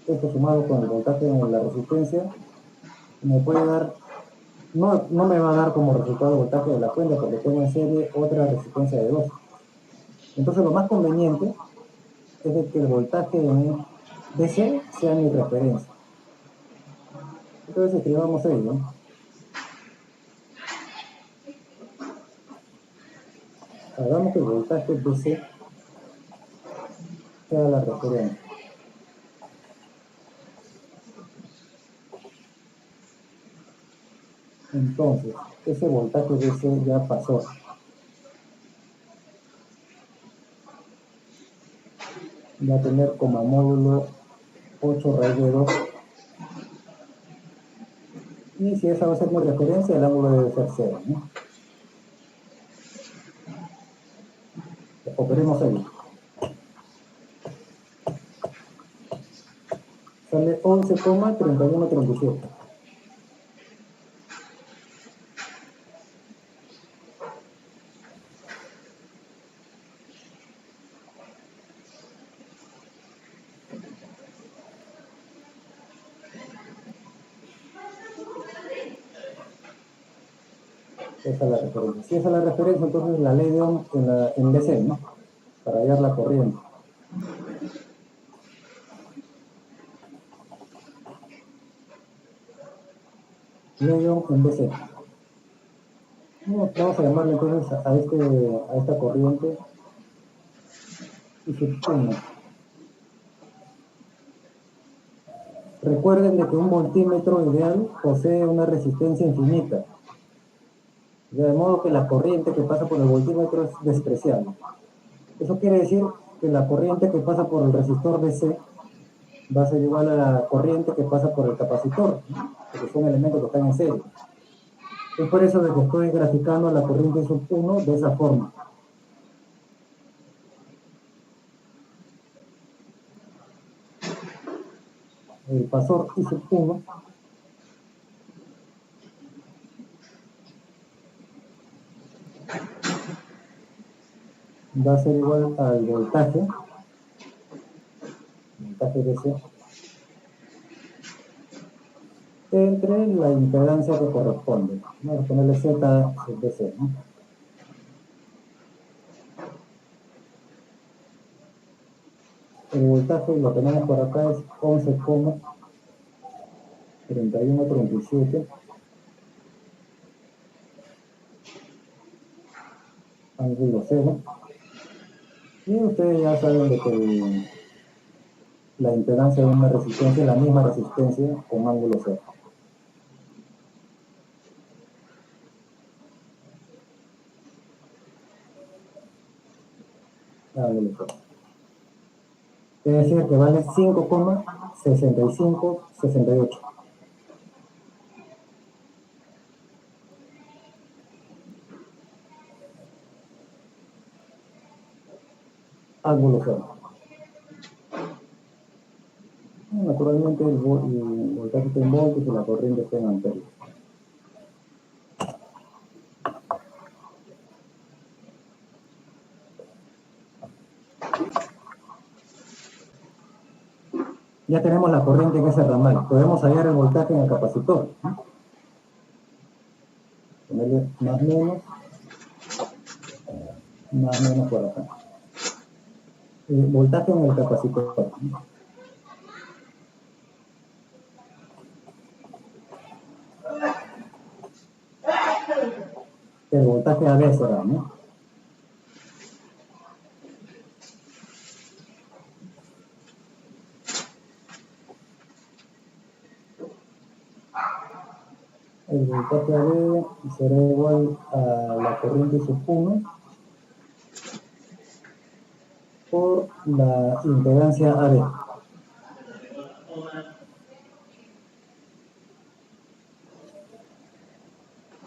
Esto sumado con el voltaje en la resistencia me puede dar, no me va a dar como resultado el voltaje de la fuente, porque tengo en serie otra resistencia de 2. Entonces lo más conveniente es de que el voltaje en DC sea mi referencia. Entonces escribamos ello, ¿no? Hagamos que el voltaje DC sea la referencia. Entonces, ese voltaje DC ya pasó. Va a tener como módulo 8 raíz de 2. Y si esa va a ser mi referencia, el ángulo debe ser 0, ¿no? Operemos ahí. Sale 11,3137. Esa es la referencia. Si esa es la referencia, entonces la ley de Ohm en DC, ¿no? Para hallar la corriente. Ley de Ohm en DC. Vamos a llamarle entonces a esta corriente y su uno. Recuerden de que un voltímetro ideal posee una resistencia infinita. De modo que la corriente que pasa por el voltímetro es despreciable. Eso quiere decir que la corriente que pasa por el resistor DC va a ser igual a la corriente que pasa por el capacitor, ¿no? Porque son elementos que están en serie. Es por eso de que estoy graficando la corriente sub 1 de esa forma. El pasor I sub 1 va a ser igual al voltaje DC entre la impedancia que corresponde. Vamos a ponerle Z sub DC, ¿no? El voltaje lo tenemos por acá, es 11,3137. Ángulo 0. Y ustedes ya saben de que la impedancia de una resistencia es la misma resistencia con ángulo 0. Ángulo 0. Es decir, que vale 5,6568. Ángulo 0. Naturalmente el voltaje está en voltios y la corriente está en amperios. Ya tenemos la corriente en ese ramal. Podemos hallar el voltaje en el capacitor, ¿no? Ponerle más menos por acá. El voltaje en el capacitor, ¿no? El voltaje AB será, ¿no? El voltaje AB será igual a la corriente sub 1 por la impedancia AB.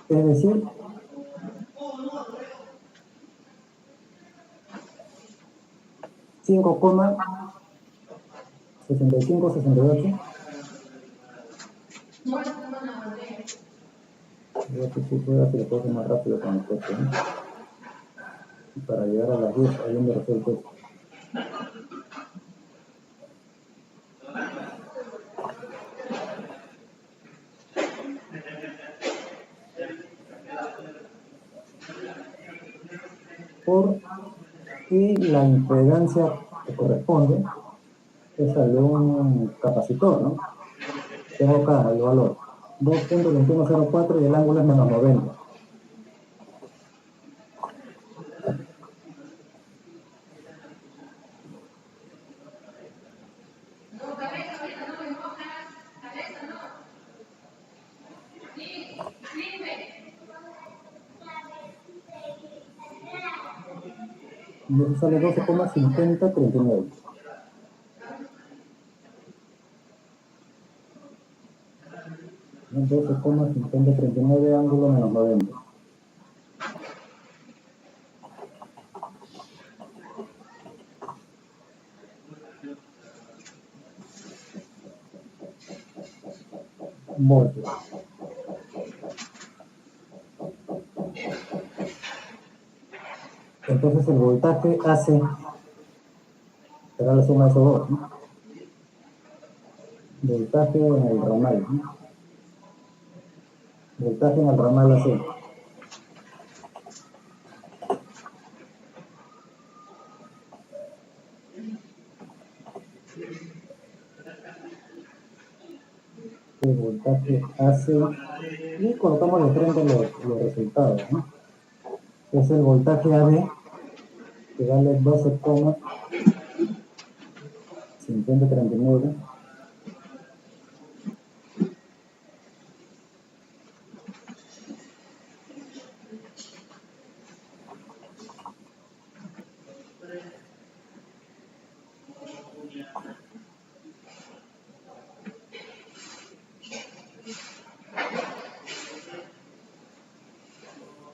Es decir, $5,6568. Voy a ver si puedo hacer cosas más rápido con el coche, ¿no? Y para llegar a las 10 habiendo resuelto esto. Y la impedancia que corresponde es al de un capacitor, ¿no? Tengo acá el valor 2.2104 y el ángulo es menos 90. Y eso sale 12,5039. Entonces, 5039 ángulo menos 90. Voltios. Entonces el voltaje hace, será la suma de esos dos, ¿no? Voltaje en el ramal, ¿no? Voltaje en el ramal AC. El voltaje AC y colocamos de frente los resultados, ¿no? Es el voltaje AB que vale 12,5039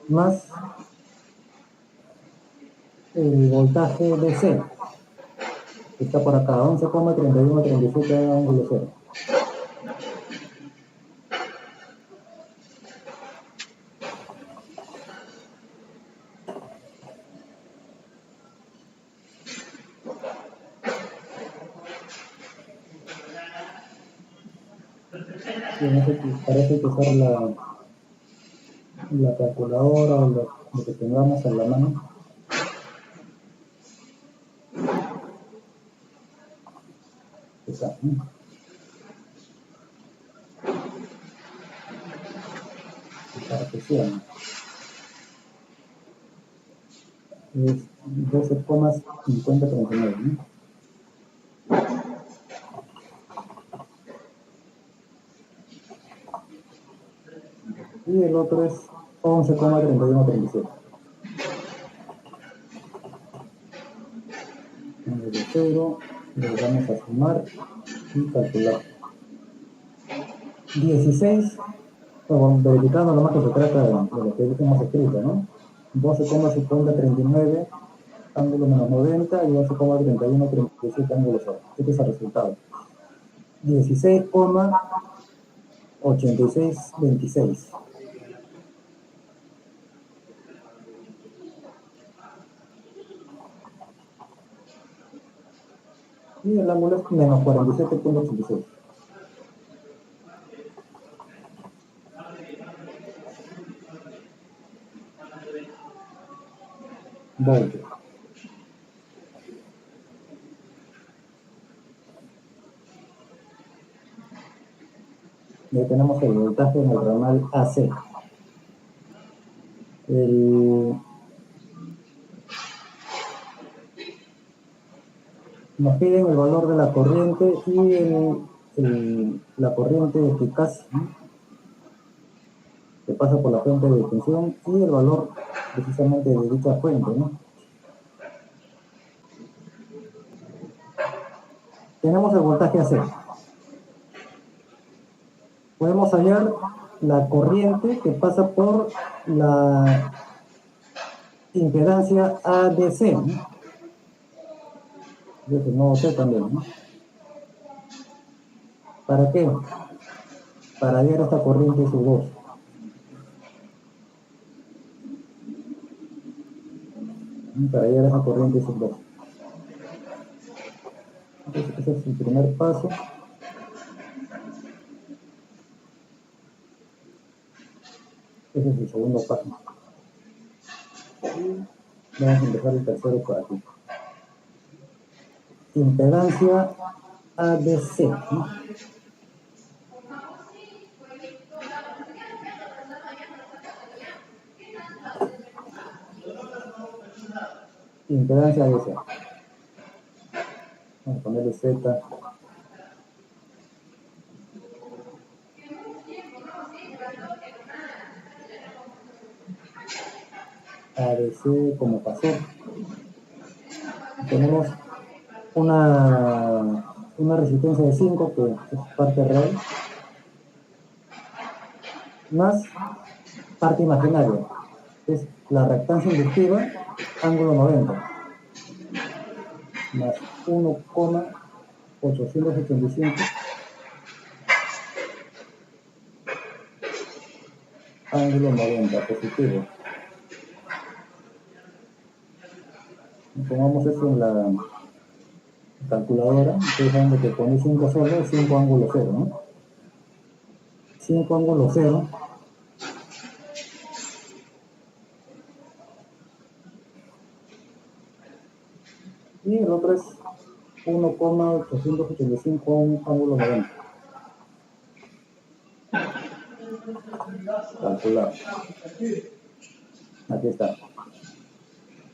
más el voltaje DC, que está por acá, 11,3137 ángulo cero. Y en eso parece que usar la calculadora o lo que tengamos a la mano. Está, ¿no? Cartesiano. Es 12,5039, ¿no? Y el otro es 11,3137. De cero, le vamos a sumar y calcular. 16, bueno, verificando nomás que se trata de lo que hemos escrito, ¿no? 12,5039 ángulo menos 90 y 12,3137 ángulo cero. Este es el resultado. 16,8626. Y el ángulo es menos 47,86. Voltios. Ya tenemos el voltaje en el ramal AC. Nos piden el valor de la corriente y la corriente eficaz, ¿no? Que pasa por la fuente de tensión y el valor precisamente de dicha fuente, ¿no? Tenemos el voltaje AC. Podemos hallar la corriente que pasa por la impedancia ADC, ¿no? Yo que no sé también, ¿no? ¿Para qué? Para hallar esta corriente y su voz. Para hallar esa corriente y su voz. Entonces, ese es el primer paso. Ese es el segundo paso. Y vamos a empezar el tercero por aquí. impedancia ADC, ¿no? Impedancia ADC. Vamos a ponerle Z. ADC como pasó. Tenemos una resistencia de 5 que es parte real, más parte imaginaria, que es la reactancia inductiva, ángulo 90, más 1,885, ángulo 90, positivo. Pongamos eso en la calculadora, ustedes saben que pone 5 solo es 5 ángulo 0, ¿no? 5 ángulo 0 y el otro es 1,885 a un ángulo 90. Calcular. Aquí está.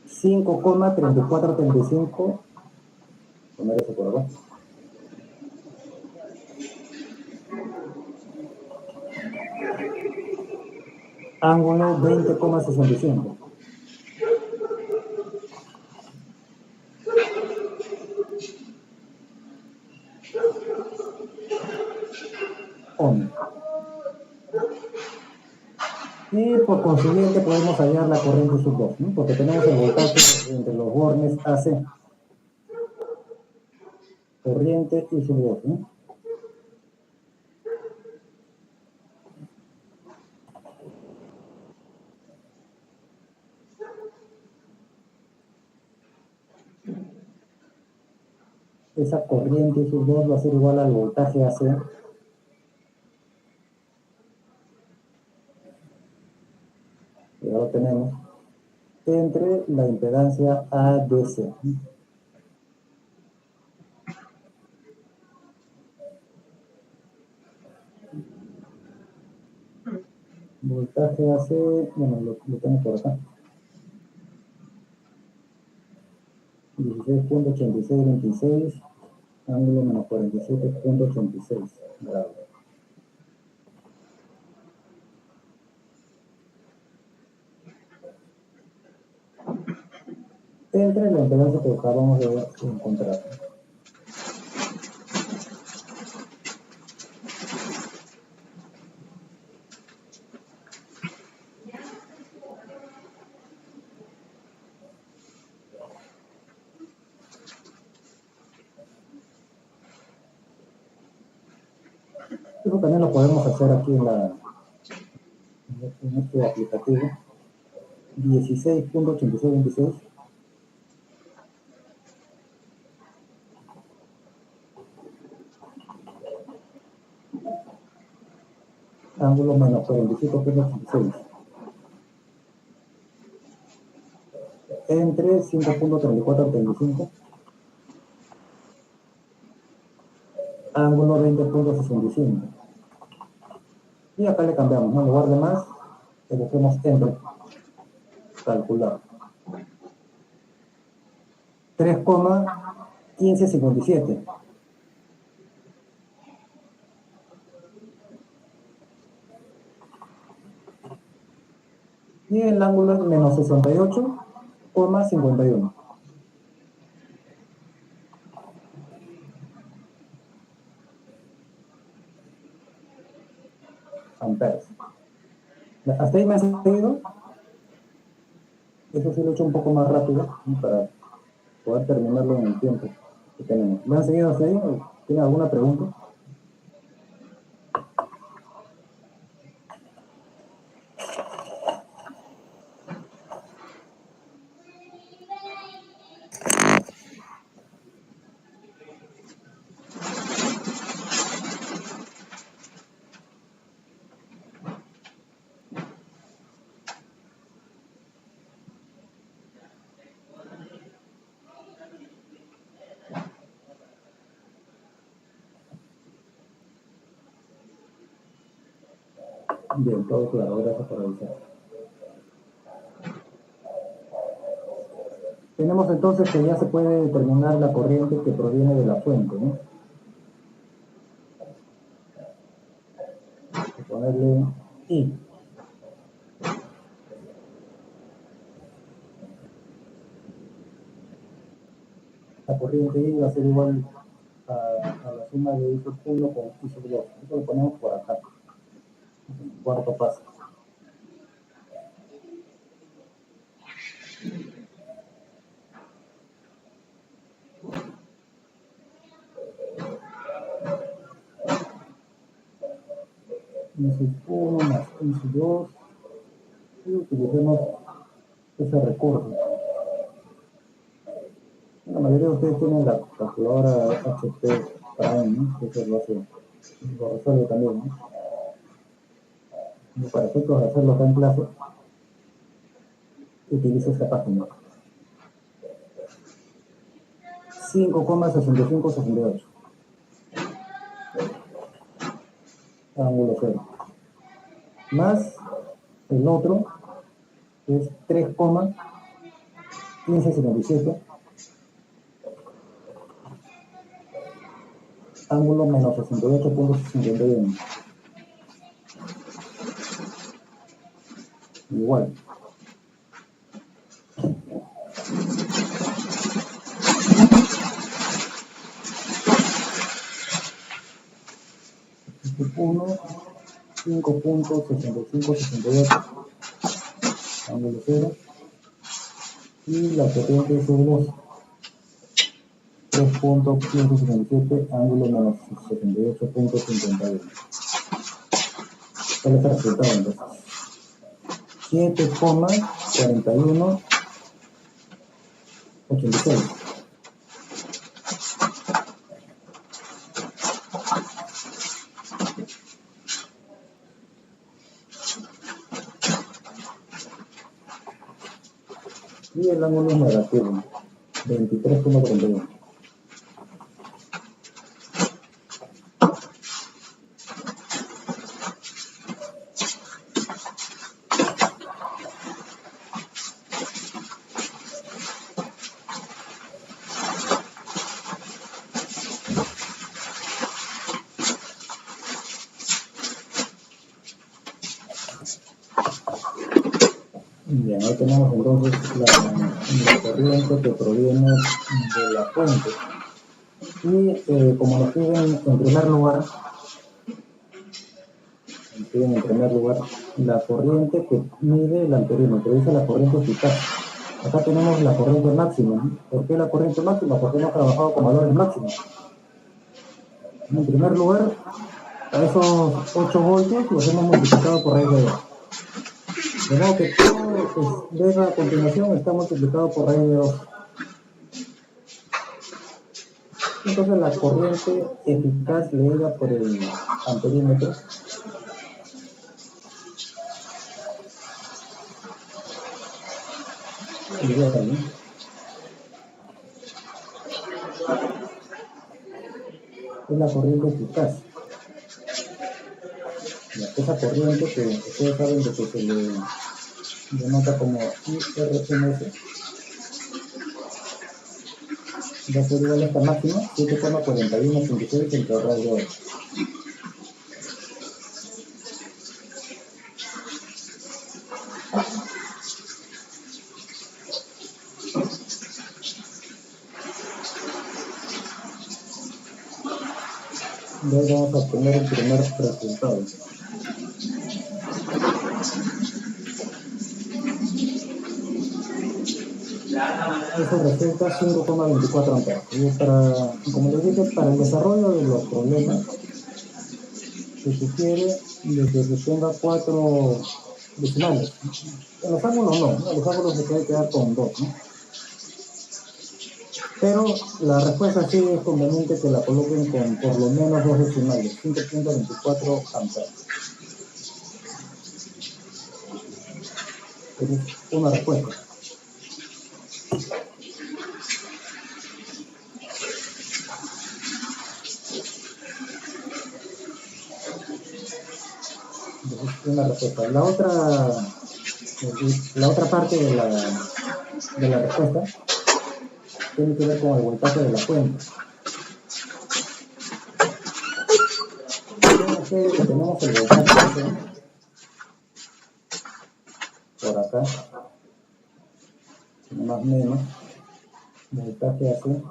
5,3435. Poner eso por acá. Ángulo 20,65. Ohm. Y por consiguiente podemos hallar la corriente sub 2, ¿no? Porque tenemos el voltaje entre los bornes AC. Corriente y sub 2, ¿no? Esa corriente sub 2 va a ser igual al voltaje AC. Y ahora tenemos entre la impedancia ADC. Voltaje AC, bueno, lo tengo por acá. 16,8626, ángulo menos 47,86 grados. Entre la impedancia que acabamos de encontrar. Eso también lo podemos hacer aquí en este aplicativo. 16,8626. Ángulo menos 45,86. Entre 5,3435. Ángulo 20,65. Y acá le cambiamos, ¿no? En lugar de más, le busquemos entre. Calcular. 3,1557. Y el ángulo es menos 68,51. Amperes. ¿Hasta ahí me has seguido? Eso sí lo he hecho un poco más rápido, ¿no? Para poder terminarlo en el tiempo que tenemos. ¿Me han seguido hasta ahí? ¿Tienen alguna pregunta? Bien, todo claro, gracias por avisar. Tenemos entonces que ya se puede determinar la corriente que proviene de la fuente, ¿no? Voy a ponerle I. La corriente I va a ser igual a la suma de I sub 1 con I sub 2. Eso lo ponemos por acá, en el cuarto paso. I sub 1 más I sub 2 y utilicemos ese recurso. La mayoría de ustedes tienen la calculadora HP Prime, ¿no? Que eso lo resuelve también, ¿no? Y para efectos de hacerlo acá en clase, utilizo esta página. 5,6568. Ángulo cero. Más el otro, que es 3,1557. Ángulo menos 68,51. Igual. Uno, 5,6568. Ángulo cero. Y la corriente es 3,1557, ángulo menos 78,51. ¿Cuál es el resultado entonces? 7,4186. Y el ángulo es negativo, 23,41. Bien, ahí tenemos entonces la corriente que proviene de la fuente. Y como nos piden en primer lugar, la corriente que mide el amperímetro, dice la corriente eficaz. Acá tenemos la corriente máxima, ¿no? ¿Por qué la corriente máxima? Porque hemos trabajado con valores máximos. En primer lugar, a esos 8 voltios los hemos multiplicado por raíz de 2. De modo que todo lo que venga a continuación está multiplicado por raíz de 2. Entonces la corriente eficaz leída por el amperímetro es la corriente eficaz. Esa corriente que ustedes saben de que se le denota como IRMS va a ser igual a esta máxima, 7,4186 entre raíz de 8. Y ahí vamos a obtener el primer resultado. Eso resulta 5,24 amperes. Y como les dije, para el desarrollo de los problemas se sugiere de que se tenga 4 decimales. En los ángulos no, en los ángulos se puede quedar con 2, ¿no? Pero la respuesta sí es conveniente que la coloquen con por lo menos 2 decimales, 5,24 amperes. Esa es una respuesta. una respuesta. La otra parte de la respuesta tiene que ver con el voltaje de la fuente. Que tenemos el voltaje por acá, más o menos, voltaje así,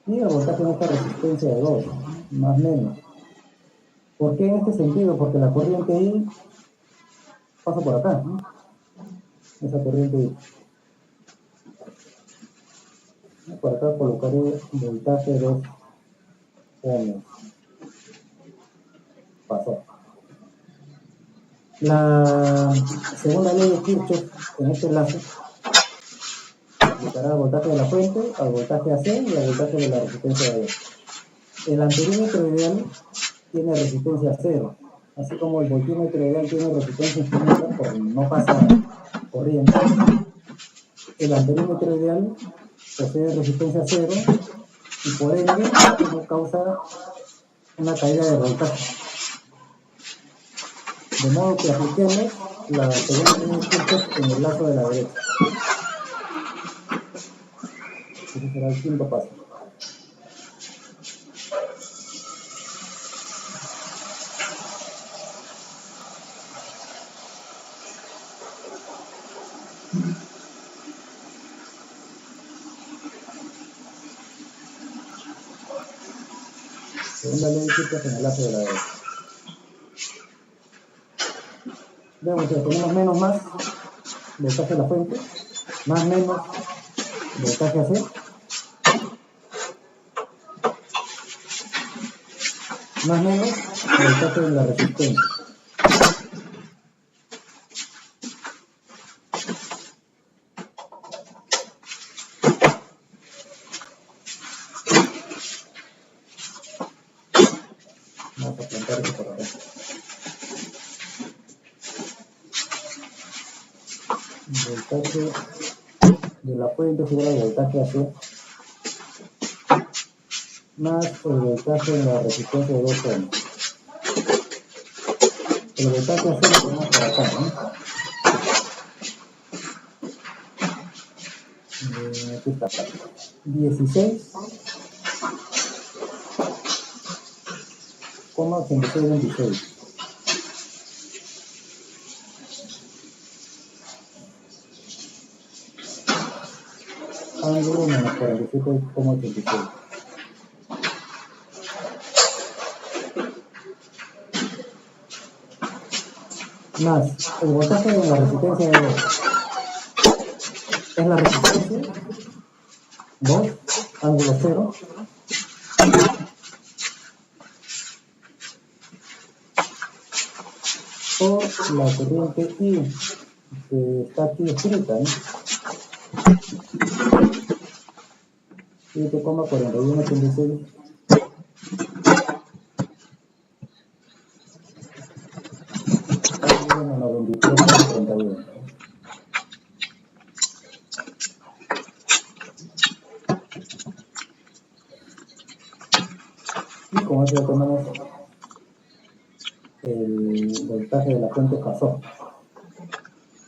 y el voltaje en esta resistencia de 2, más o menos. ¿Por qué en este sentido? Porque la corriente I pasa por acá, ¿no? Esa corriente I. Por acá colocaré voltaje 2 ohms. Pasó. La segunda ley de Kirchhoff en este enlace aplicará el voltaje de la fuente al voltaje AC y al voltaje de la resistencia de 2. El amperímetro ideal tiene resistencia 0, así como el voltímetro ideal tiene resistencia infinita porque no pasa corriente. El amperímetro ideal posee resistencia 0 y por ende no causa una caída de voltaje. De modo que apliquemos la segunda ley de Kirchhoff en el lazo de la derecha. Ese será el quinto paso. Segunda ley de Kirchhoff en el lazo de la derecha. Veamos que tenemos menos más voltaje de la fuente, más menos voltaje AC, más menos voltaje de la resistencia. Vamos a plantar eso por acá. Voltaje de la fuente será el voltaje AC más el voltaje de la resistencia de 2 ohms. El voltaje AC lo tenemos por acá, ¿no? Aquí está, 16,8626. Ángulo menos 47,86. Más el voltaje de la resistencia de 2 es la resistencia 2, ángulo 0, por la corriente I que está aquí escrita, ¿no? 7,4186. Menos 23,31. Y con eso ya tenemos el voltaje de la fuente pasó.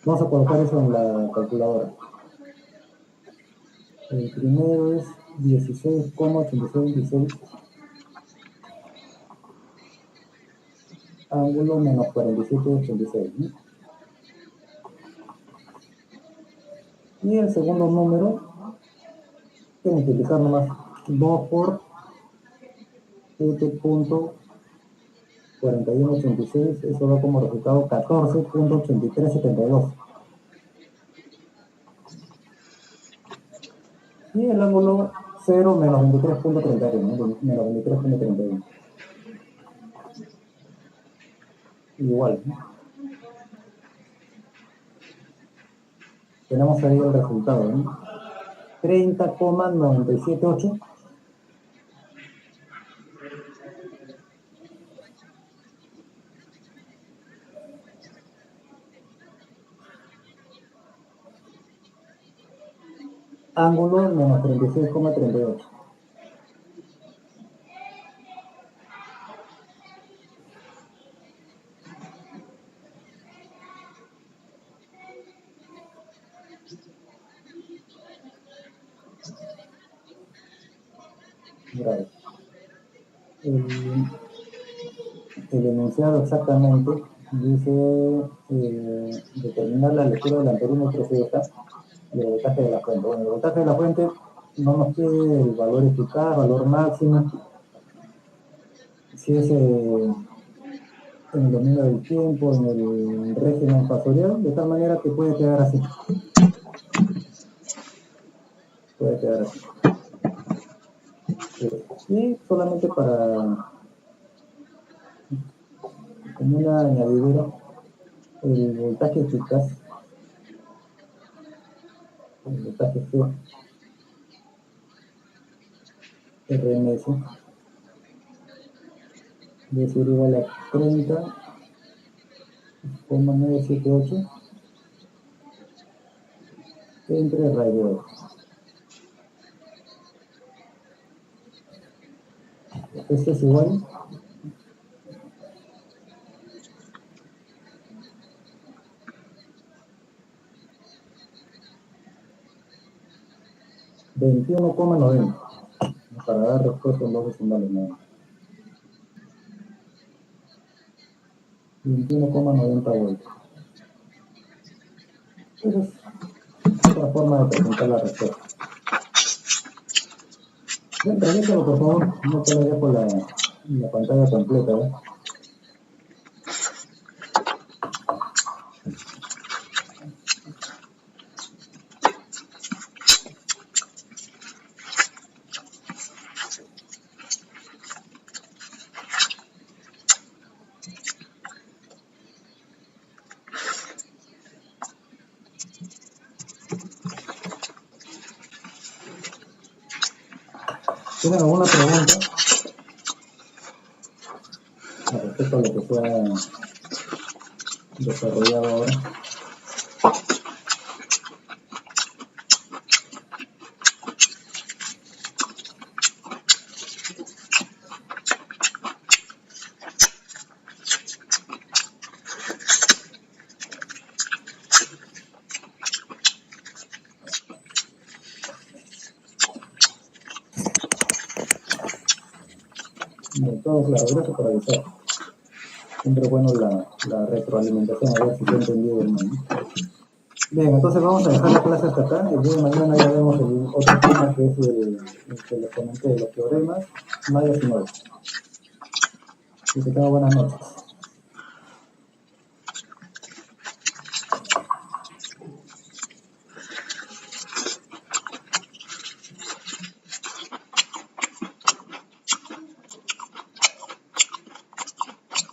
Vamos a colocar eso en la calculadora. El primero es 16,8626, ángulo menos 47,86, ¿no? Y el segundo número, que multiplicar nomás 2 por 7,4186, eso da como resultado 14,8372. Y el ángulo 0 menos 23,31, menos 23,31. Igual, ¿no? Tenemos ahí el resultado, ¿no? 30,978. Ángulo menos 36,38. grave. El enunciado exactamente dice determinar la lectura del amperímetro Z y el voltaje de la fuente. Bueno, el voltaje de la fuente no nos pide el valor eficaz, valor máximo, si es en el dominio del tiempo, en el régimen fasorial, de tal manera que puede quedar así. Puede quedar así. Y solamente para, como una añadidura, el voltaje eficaz, el voltaje G, RMS, debe ser igual a 30,978 entre radio. Esto es igual a 21,90 para dar respuesta en dos decimales nada. 21,90 voltios. Esa es otra forma de presentar la respuesta. Bien, tradúcelo por favor, no te lo dejo la pantalla completa, ¿eh? ¿Tienen alguna pregunta respecto a lo que se ha desarrollado ahora? Todo claro, gracias por avisar. Siempre bueno la retroalimentación, a ver si lo he entendido bien. Bien, entonces vamos a dejar la clase hasta acá. El día de mañana ya vemos el otro tema que es el que les comenté de los teoremas mayas y nuevos. Y que tengan buenas noches.